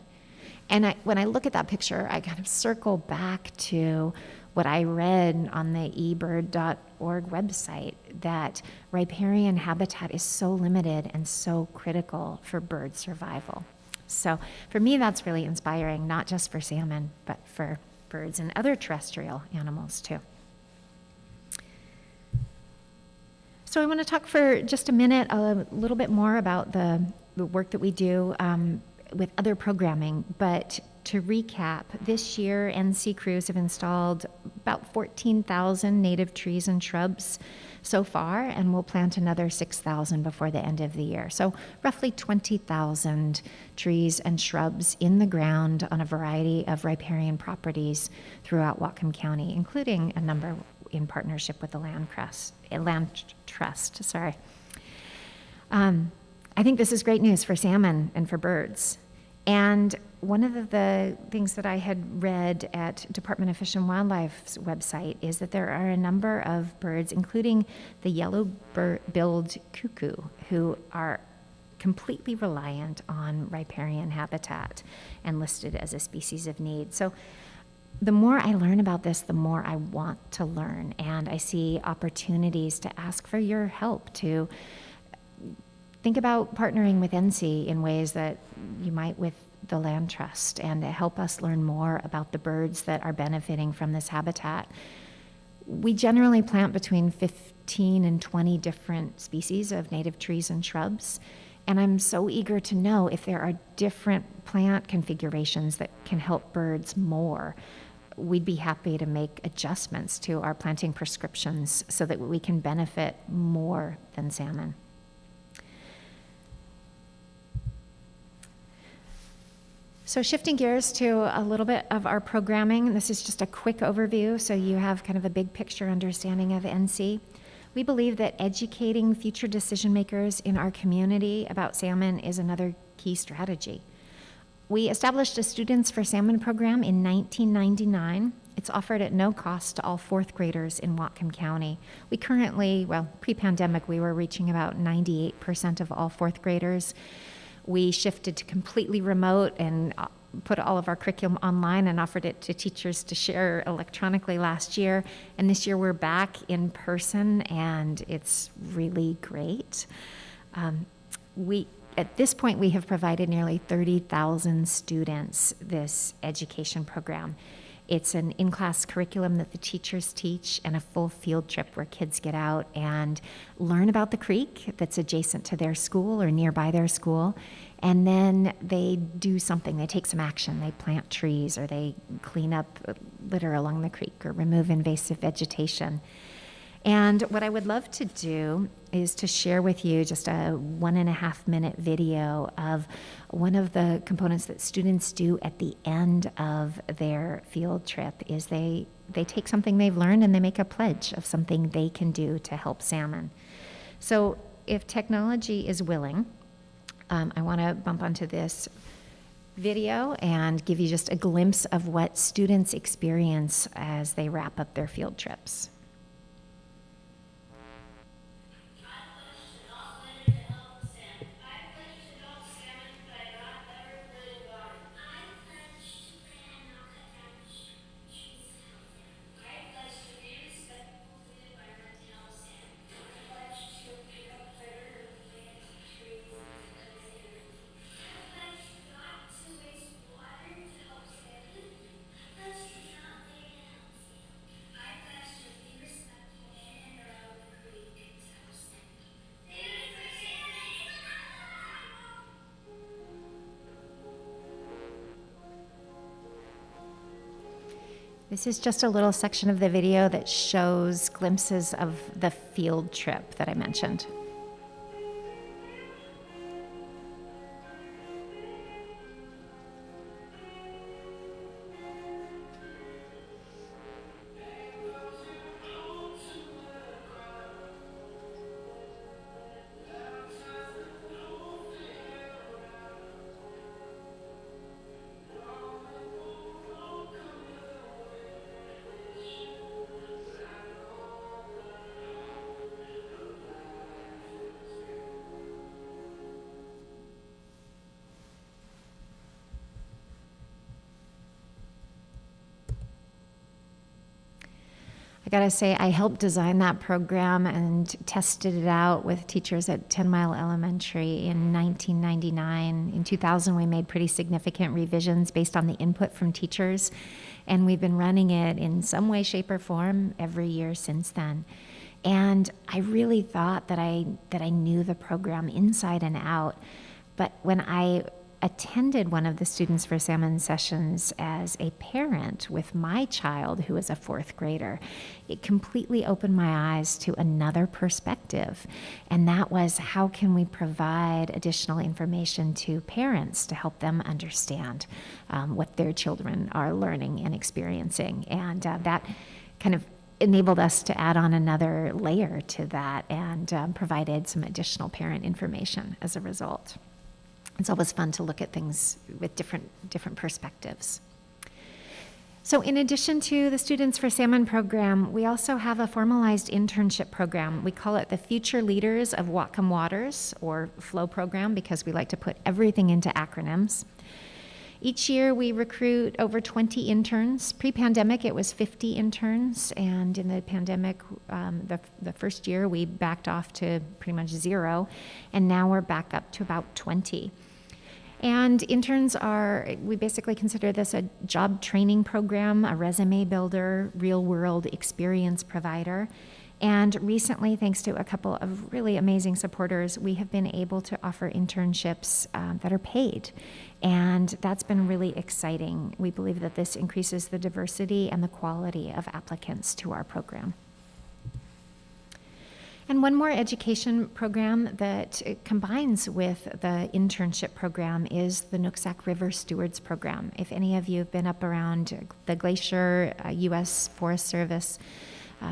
And when I look at that picture, I kind of circle back to what I read on the ebird.org website, that riparian habitat is so limited and so critical for bird survival. So for me, that's really inspiring, not just for salmon, but for birds and other terrestrial animals too. So I want to talk for just a minute a little bit more about the work that we do with other programming. But to recap, this year NC crews have installed about 14,000 native trees and shrubs so far, and we'll plant another 6,000 before the end of the year. So roughly 20,000 trees and shrubs in the ground on a variety of riparian properties throughout Whatcom County, including a number in partnership with the Land Trust. I think this is great news for salmon and for birds. And one of the things that I had read at Department of Fish and Wildlife's website is that there are a number of birds, including the yellow-billed cuckoo, who are completely reliant on riparian habitat and listed as a species of need. So the more I learn about this, the more I want to learn, and I see opportunities to ask for your help to think about partnering with NC in ways that you might with the Land Trust, and to help us learn more about the birds that are benefiting from this habitat. We generally plant between 15 and 20 different species of native trees and shrubs, and I'm so eager to know if there are different plant configurations that can help birds more. We'd be happy to make adjustments to our planting prescriptions so that we can benefit more than salmon. So shifting gears to a little bit of our programming, this is just a quick overview so you have kind of a big picture understanding of NC. We believe that educating future decision makers in our community about salmon is another key strategy. We established a Students for Salmon program in 1999. It's offered at no cost to all fourth graders in Whatcom County. We currently, well, pre-pandemic, we were reaching about 98% of all fourth graders. We shifted to completely remote and put all of our curriculum online and offered it to teachers to share electronically last year. And this year we're back in person, and it's really great. At this point, we have provided nearly 30,000 students this education program. It's an in-class curriculum that the teachers teach, and a full field trip where kids get out and learn about the creek that's adjacent to their school or nearby their school. And then they do something, they take some action, they plant trees, or they clean up litter along the creek, or remove invasive vegetation. And what I would love to do is to share with you just a 1.5-minute video of one of the components that students do at the end of their field trip. Is they take something they've learned and they make a pledge of something they can do to help salmon. So if technology is willing, I want to bump onto this video and give you just a glimpse of what students experience as they wrap up their field trips. I pledge to be respectful to the environment and help salmon. I pledge to pick up This is just a little section of the video that shows glimpses of the field trip that I mentioned. I gotta say, I helped design that program and tested it out with teachers at 10 Mile Elementary in 1999. In 2000, we made pretty significant revisions based on the input from teachers, and we've been running it in some way, shape, or form every year since then. And I really thought that I knew the program inside and out, but when I attended one of the Students for Salmon sessions as a parent with my child, who is a 4th grader, it completely opened my eyes to another perspective. And that was, how can we provide additional information to parents to help them understand what their children are learning and experiencing? And that kind of enabled us to add on another layer to that, and provided some additional parent information as a result. It's always fun to look at things with different perspectives. So in addition to the Students for Salmon program, we also have a formalized internship program. We call it the Future Leaders of Whatcom Waters, or FLOW program, because we like to put everything into acronyms. Each year we recruit over 20 interns. Pre-pandemic it was 50 interns, and in the pandemic, the first year we backed off to pretty much 0, and now we're back up to about 20. And interns we basically consider this a job training program, a resume builder, real-world experience provider. And recently, thanks to a couple of really amazing supporters, we have been able to offer internships that are paid. And that's been really exciting. We believe that this increases the diversity and the quality of applicants to our program. And one more education program that combines with the internship program is the Nooksack River Stewards program. If any of you have been up around the Glacier U.S. Forest Service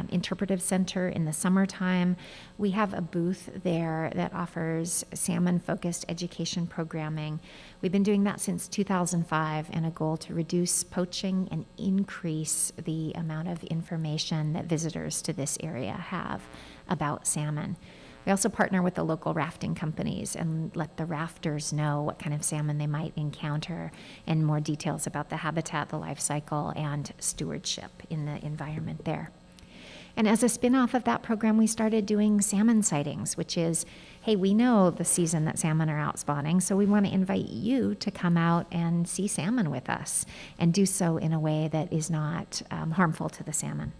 Interpretive Center in the summertime, we have a booth there that offers salmon-focused education programming. We've been doing that since 2005, and a goal to reduce poaching and increase the amount of information that visitors to this area have about salmon. We also partner with the local rafting companies and let the rafters know what kind of salmon they might encounter, and more details about the habitat, the life cycle, and stewardship in the environment there. And as a spin-off of that program, we started doing Salmon Sightings, which is, hey, we know the season that salmon are out spawning, so we want to invite you to come out and see salmon with us, and do so in a way that is not harmful to the salmon.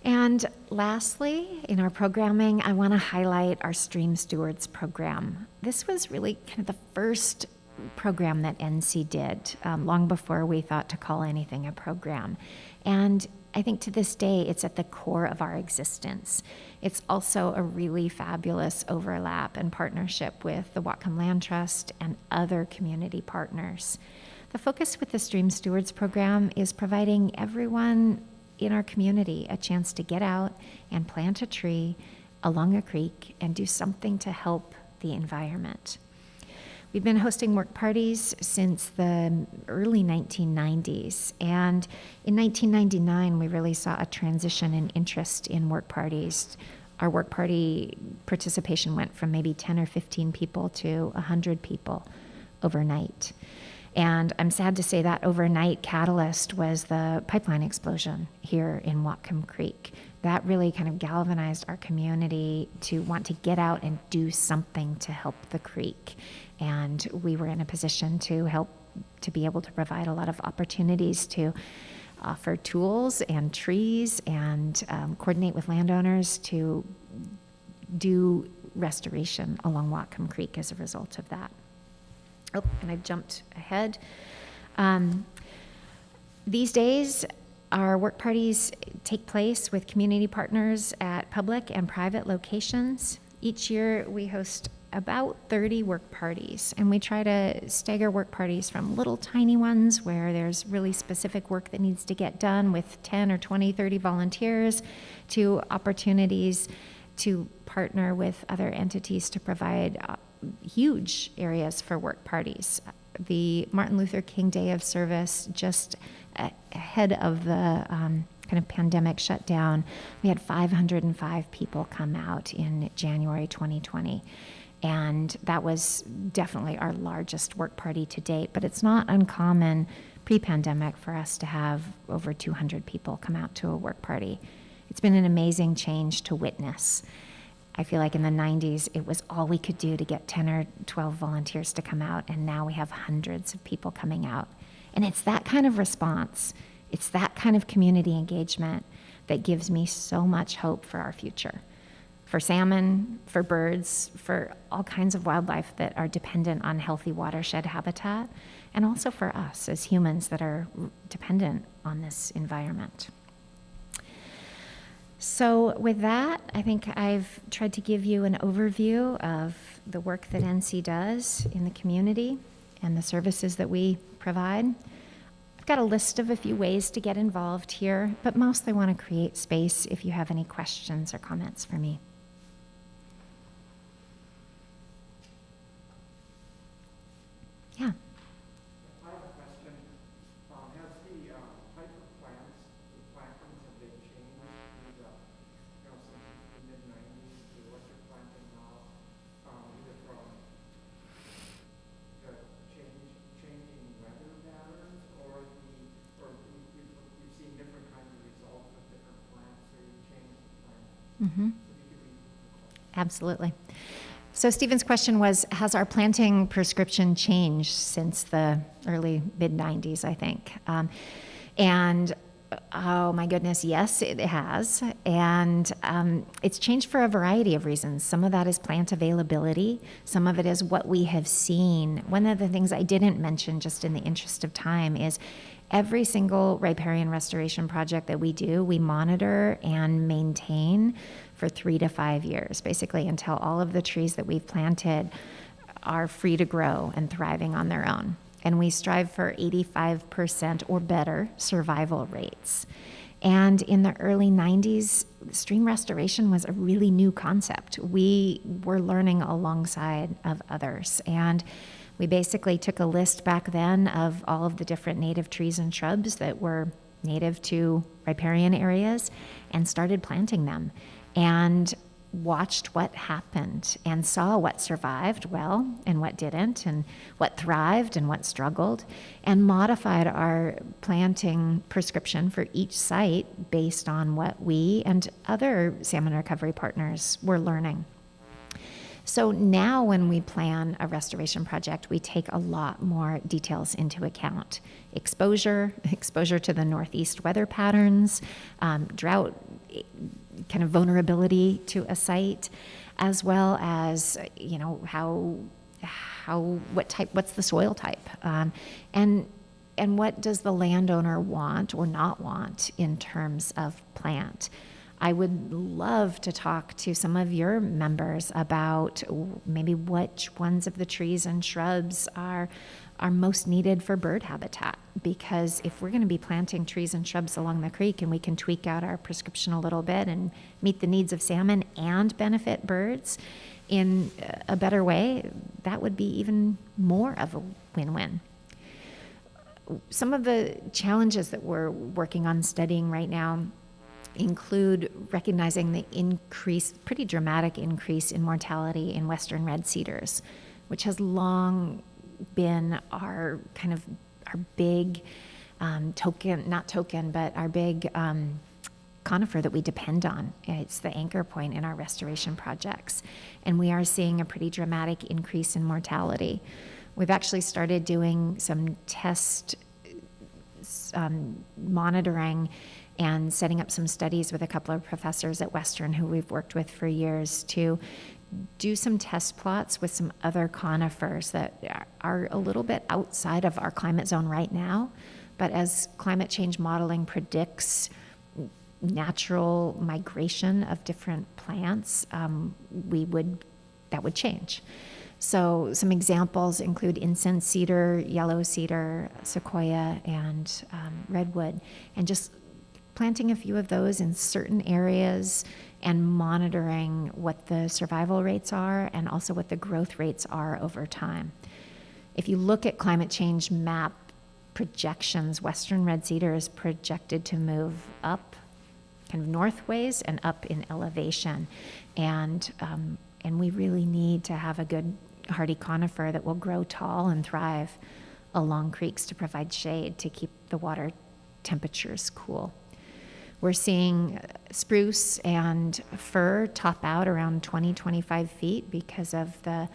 And lastly, in our programming, I want to highlight our Stream Stewards program. This was really kind of the first program that NC did, long before we thought to call anything a program. And I think to this day, it's at the core of our existence. It's also a really fabulous overlap and partnership with the Whatcom Land Trust and other community partners. The focus with the Stream Stewards program is providing everyone in our community a chance to get out and plant a tree along a creek and do something to help the environment. We've been hosting work parties since the early 1990s, and in 1999 we really saw a transition in interest in work parties. Our work party participation went from maybe 10 or 15 people to 100 people overnight. And I'm sad to say that overnight catalyst was the pipeline explosion here in Whatcom Creek. That really kind of galvanized our community to want to get out and do something to help the creek. And we were in a position to help, to be able to provide a lot of opportunities to offer tools and trees and coordinate with landowners to do restoration along Whatcom Creek as a result of that. Oh, and I jumped ahead. These days, our work parties take place with community partners at public and private locations. Each year, we host about 30 work parties, and we try to stagger work parties from little tiny ones where there's really specific work that needs to get done with 10 or 20, 30 volunteers, to opportunities to partner with other entities to provide huge areas for work parties. The Martin Luther King Day of Service, just ahead of the kind of pandemic shutdown, we had 505 people come out in January 2020. And that was definitely our largest work party to date, but it's not uncommon pre-pandemic for us to have over 200 people come out to a work party. It's been an amazing change to witness. I feel like in the 90s, it was all we could do to get 10 or 12 volunteers to come out, and now we have hundreds of people coming out. And it's that kind of response, it's that kind of community engagement that gives me so much hope for our future. For salmon, for birds, for all kinds of wildlife that are dependent on healthy watershed habitat, and also for us as humans that are dependent on this environment. So with that, I think I've tried to give you an overview of the work that NC does in the community and the services that we provide. I've got a list of a few ways to get involved here, but mostly want to create space if you have any questions or comments for me. Yeah. I have a question. Has the type of plants, the plantings, have they changed since the mid-90s to what you're planting now? Either from the changing weather patterns, or you've seen different kinds of results with different plants, or you've changed the plant? Absolutely. So Stephen's question was, has our planting prescription changed since the early mid-90s, I think? And oh my goodness, yes, it has. And it's changed for a variety of reasons. Some of that is plant availability. Some of it is what we have seen. One of the things I didn't mention, just in the interest of time, is every single riparian restoration project that we do, we monitor and maintain for 3 to 5 years, basically until all of the trees that we've planted are free to grow and thriving on their own. And we strive for 85% or better survival rates. And in the early 90s, stream restoration was a really new concept. We were learning alongside of others. And we basically took a list back then of all of the different native trees and shrubs that were native to riparian areas and started planting them, and watched what happened and saw what survived well and what didn't, and what thrived and what struggled, and modified our planting prescription for each site based on what we and other salmon recovery partners were learning. So now when we plan a restoration project, we take a lot more details into account. Exposure to the northeast weather patterns, drought, kind of vulnerability to a site, as well as, you know, what's the soil type, and what does the landowner want or not want in terms of plant. I would love to talk to some of your members about maybe which ones of the trees and shrubs are most needed for bird habitat, because if we're going to be planting trees and shrubs along the creek and we can tweak out our prescription a little bit and meet the needs of salmon and benefit birds in a better way, that would be even more of a win-win. Some of the challenges that we're working on studying right now include recognizing the pretty dramatic increase in mortality in western red cedars, which has long been our big our big conifer that we depend on. It's the anchor point in our restoration projects. And we are seeing a pretty dramatic increase in mortality. We've actually started doing some test monitoring and setting up some studies with a couple of professors at Western who we've worked with for years to do some test plots with some other conifers that are a little bit outside of our climate zone right now. But as climate change modeling predicts natural migration of different plants, that would change. So some examples include incense cedar, yellow cedar, sequoia, and redwood. And just planting a few of those in certain areas and monitoring what the survival rates are and also what the growth rates are over time. If you look at climate change map projections, western red cedar is projected to move up kind of northways and up in elevation. And we really need to have a good hardy conifer that will grow tall and thrive along creeks to provide shade to keep the water temperatures cool. We're seeing spruce and fir top out around 20-25 feet because of I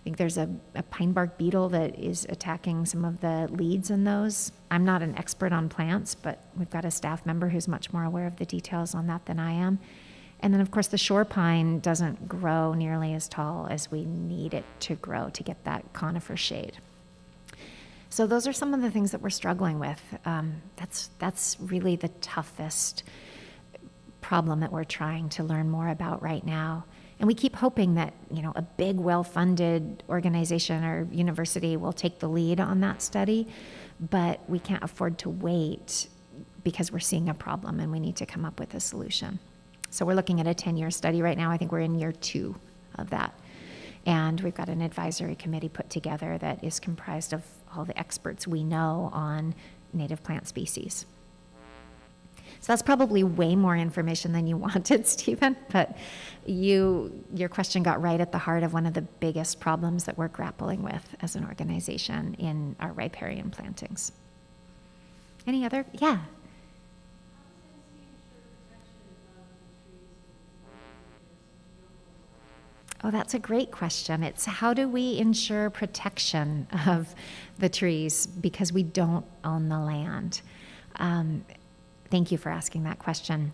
think there's a pine bark beetle that is attacking some of the leads in those. I'm not an expert on plants, but we've got a staff member who's much more aware of the details on that than I am. And then, of course, the shore pine doesn't grow nearly as tall as we need it to grow to get that conifer shade. So those are some of the things that we're struggling with. That's really the toughest problem that we're trying to learn more about right now. And we keep hoping that, a big, well-funded organization or university will take the lead on that study, but we can't afford to wait because we're seeing a problem and we need to come up with a solution. So we're looking at a 10-year study right now. I think we're in year 2 of that. And we've got an advisory committee put together that is comprised of all the experts we know on native plant species. So that's probably way more information than you wanted, Stephen, but your question got right at the heart of one of the biggest problems that we're grappling with as an organization in our riparian plantings. Any other? Yeah. Oh, that's a great question. It's how do we ensure protection of the trees because we don't own the land? Thank you for asking that question.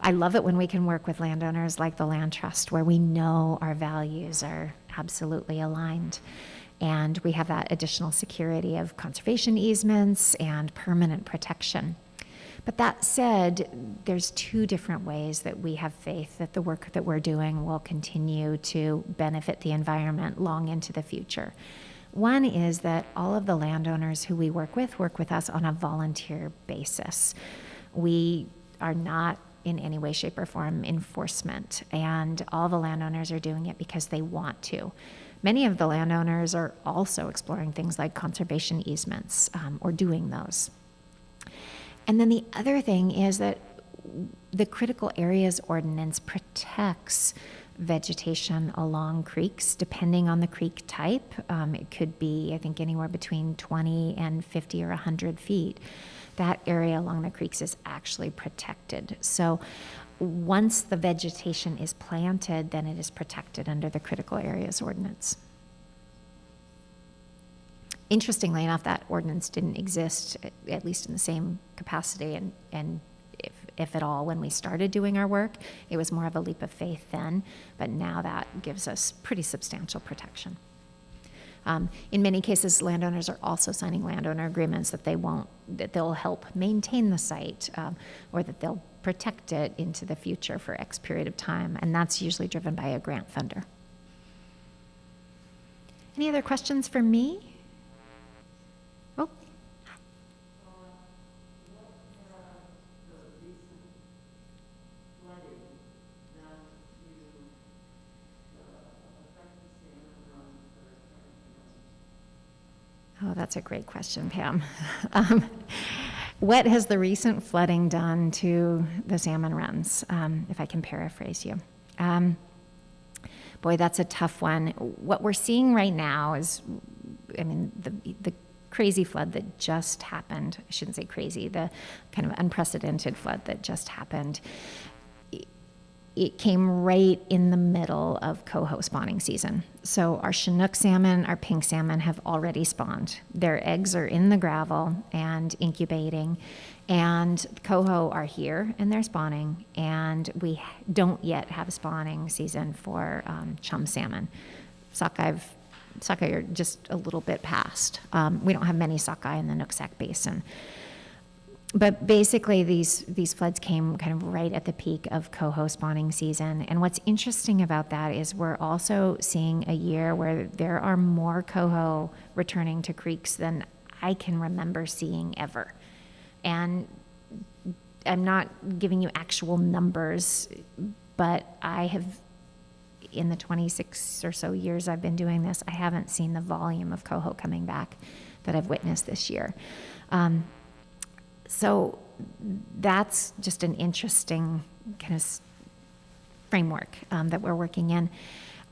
I love it when we can work with landowners like the Land Trust, where we know our values are absolutely aligned. And we have that additional security of conservation easements and permanent protection. But that said, there's 2 different ways that we have faith that the work that we're doing will continue to benefit the environment long into the future. One is that all of the landowners who we work with us on a volunteer basis. We are not in any way, shape, or form enforcement, and all the landowners are doing it because they want to. Many of the landowners are also exploring things like conservation easements or doing those. And then the other thing is that the Critical Areas Ordinance protects vegetation along creeks, depending on the creek type. It could be, I think, anywhere between 20 and 50 or 100 feet. That area along the creeks is actually protected. So once the vegetation is planted, then it is protected under the Critical Areas Ordinance. Interestingly enough, that ordinance didn't exist, at least in the same capacity and if at all, when we started doing our work. It was more of a leap of faith then, but now that gives us pretty substantial protection. In many cases, landowners are also signing landowner agreements that they'll help maintain the site or that they'll protect it into the future for X period of time, and that's usually driven by a grant funder. Any other questions for me? Oh. Oh, that's a great question, Pam. What has the recent flooding done to the salmon runs, if I can paraphrase you? Boy, that's a tough one. What we're seeing right now is, the crazy flood that just happened. I shouldn't say crazy, the kind of unprecedented flood that just happened. it came right in the middle of coho spawning season. So our Chinook salmon, our pink salmon have already spawned. Their eggs are in the gravel and incubating, and coho are here and they're spawning, and we don't yet have spawning season for chum salmon. Sockeye are just a little bit past. We don't have many sockeye in the Nooksack Basin. But basically, these floods came kind of right at the peak of coho spawning season. And what's interesting about that is we're also seeing a year where there are more coho returning to creeks than I can remember seeing ever. And I'm not giving you actual numbers, but I have, in the 26 or so years I've been doing this, I haven't seen the volume of coho coming back that I've witnessed this year. So that's just an interesting kind of framework that we're working in.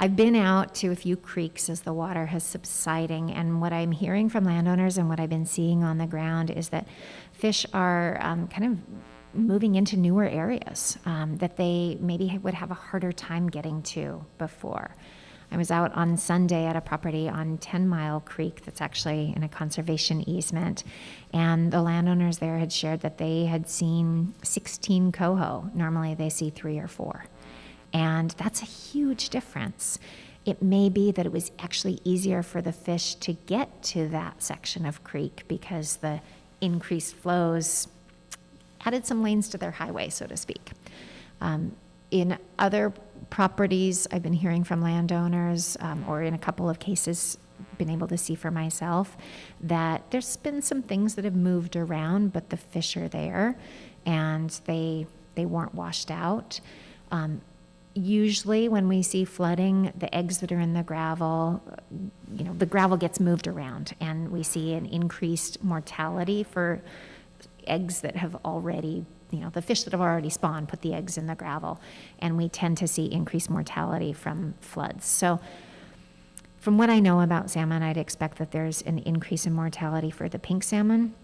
I've been out to a few creeks as the water has subsiding, and what I'm hearing from landowners and what I've been seeing on the ground is that fish are kind of moving into newer areas that they maybe would have a harder time getting to before. I was out on Sunday at a property on 10 Mile Creek that's actually in a conservation easement, and the landowners there had shared that they had seen 16 coho. Normally they see 3 or 4. And that's a huge difference. It may be that it was actually easier for the fish to get to that section of creek because the increased flows added some lanes to their highway, so to speak. In other properties, I've been hearing from landowners, or in a couple of cases, been able to see for myself, that there's been some things that have moved around, but the fish are there, and they weren't washed out. Usually when we see flooding, the eggs that are in the gravel, the gravel gets moved around, and we see an increased mortality for eggs that have already, the fish that have already spawned put the eggs in the gravel, and we tend to see increased mortality from floods. So from what I know about salmon, I'd expect that there's an increase in mortality for the pink salmon,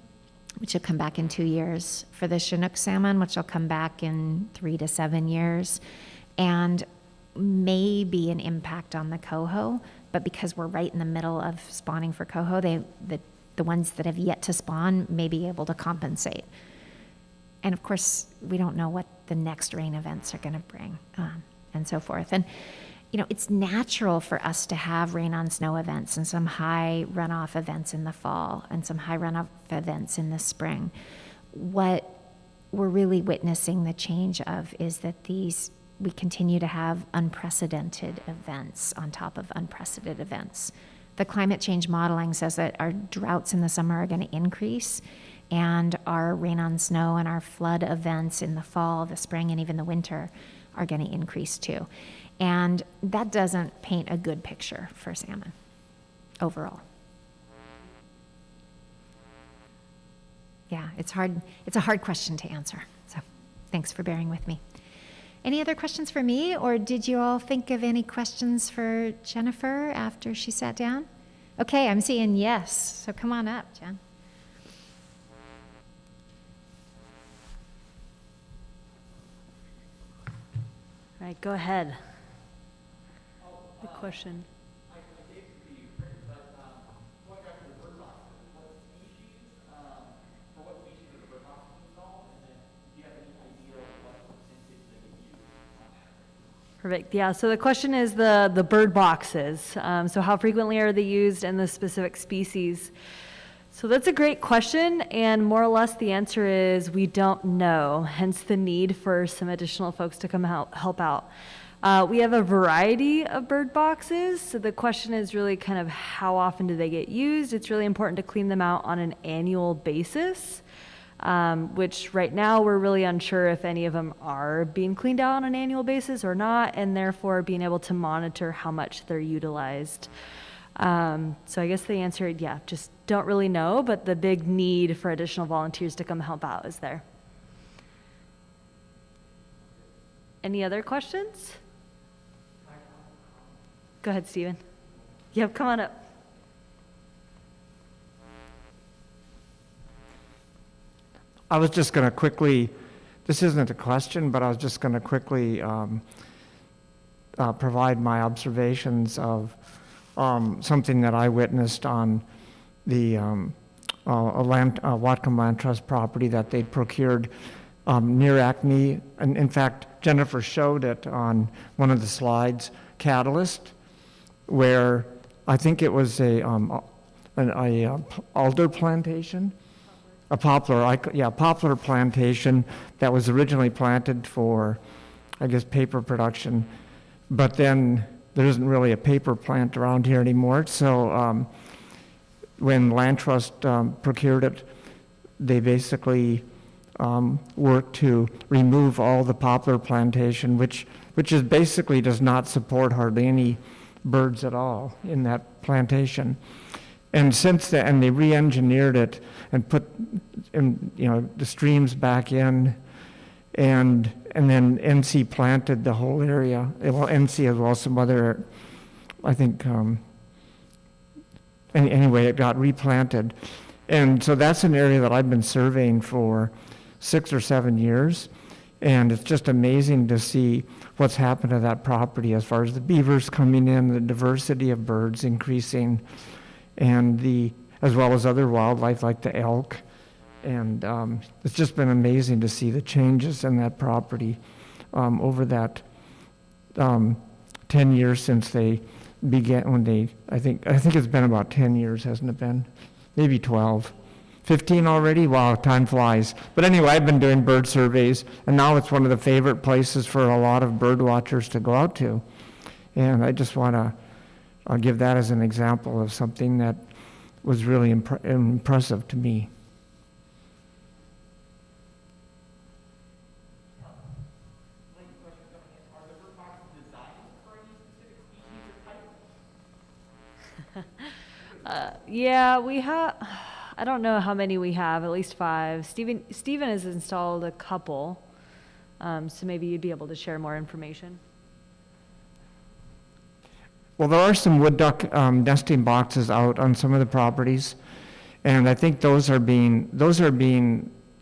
which will come back in 2 years, for the Chinook salmon, which will come back in 3 to 7 years, and maybe an impact on the coho, but because we're right in the middle of spawning for coho, the ones that have yet to spawn may be able to compensate. And of course, we don't know what the next rain events are gonna bring, and so forth. And it's natural for us to have rain on snow events and some high runoff events in the fall and some high runoff events in the spring. What we're really witnessing the change of is that we continue to have unprecedented events on top of unprecedented events. The climate change modeling says that our droughts in the summer are going to increase, and our rain on snow and our flood events in the fall, the spring, and even the winter are going to increase too. And that doesn't paint a good picture for salmon overall. Yeah, it's hard. It's a hard question to answer. So thanks for bearing with me. Any other questions for me, or did you all think of any questions for Jennifer after she sat down? Okay, I'm seeing yes, so come on up, Jen. All right, go ahead. The question. Perfect. Yeah, so the question is the bird boxes. So how frequently are they used and the specific species? So that's a great question, and more or less the answer is we don't know, hence the need for some additional folks to come help out. We have a variety of bird boxes, so the question is really kind of how often do they get used. It's really important to clean them out on an annual basis. Which right now we're really unsure if any of them are being cleaned out on an annual basis or not, and therefore being able to monitor how much they're utilized. So I guess the answer, yeah, just don't really know, but the big need for additional volunteers to come help out is there. Any other questions? Go ahead, Stephen. Yep, come on up. I was just going to quickly this isn't a question, but I was just going to quickly provide my observations of something that I witnessed on the Whatcom Land Trust property that they procured near Acme. And in fact, Jennifer showed it on one of the slides, Catalyst, where I think it was a alder plantation, a poplar, poplar plantation that was originally planted for, I guess, paper production. But then there isn't really a paper plant around here anymore. So when Land Trust procured it, they basically worked to remove all the poplar plantation, which is basically does not support hardly any birds at all in that plantation. And since then, and they re-engineered it and put the streams back in, and then NC planted the whole area. Well, NC as well as some other, I think, anyway, it got replanted. And so that's an area that I've been surveying for 6 or 7 years. And it's just amazing to see what's happened to that property as far as the beavers coming in, the diversity of birds increasing, and as well as other wildlife like the elk. And it's just been amazing to see the changes in that property over that 10 years since they began, I think it's been about 10 years, hasn't it been? Maybe 12. 15 already? Wow, time flies. But anyway, I've been doing bird surveys, and now it's one of the favorite places for a lot of bird watchers to go out to. And I just want to give that as an example of something that was really impressive to me. Yeah, we have, I don't know how many we have, at least 5. Steven has installed a couple, so maybe you'd be able to share more information. Well, there are some wood duck nesting boxes out on some of the properties, and I think those are being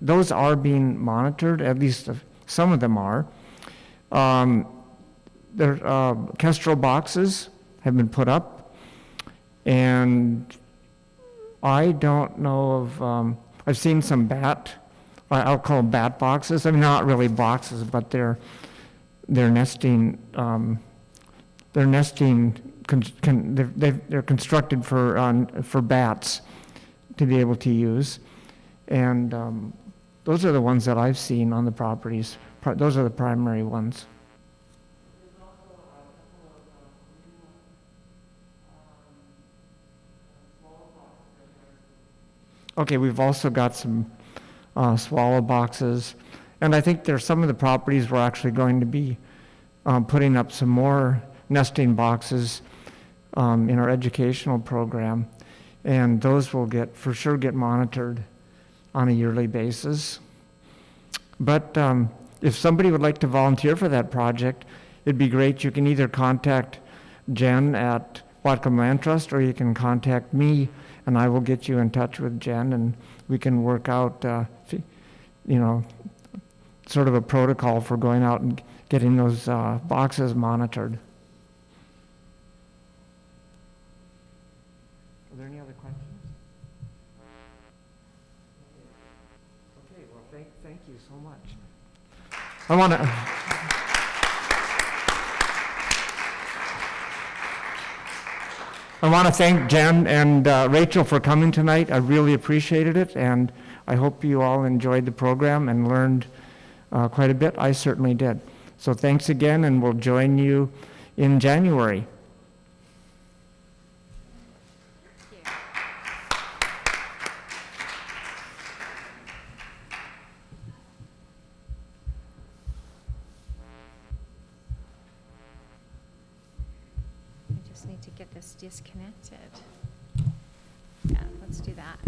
monitored. At least some of them are. Kestrel boxes have been put up, and I don't know of. I've seen some I'll call them bat boxes. I mean, not really boxes, but they're nesting. They're constructed for bats to be able to use, and those are the ones that I've seen on the properties. Those are the primary ones. Okay, we've also got some swallow boxes, and I think there's some of the properties we're actually going to be putting up some more nesting boxes in our educational program, and those will for sure get monitored on a yearly basis. But if somebody would like to volunteer for that project, it'd be great. You can either contact Jen at Whatcom Land Trust, or you can contact me, and I will get you in touch with Jen, and we can work out, sort of a protocol for going out and getting those boxes monitored. Are there any other questions? Okay, well, thank you so much. I want to thank Jen and Rachel for coming tonight. I really appreciated it, and I hope you all enjoyed the program and learned quite a bit. I certainly did. So thanks again, and we'll join you in January. I just need to get this disconnected. Yeah, let's do that.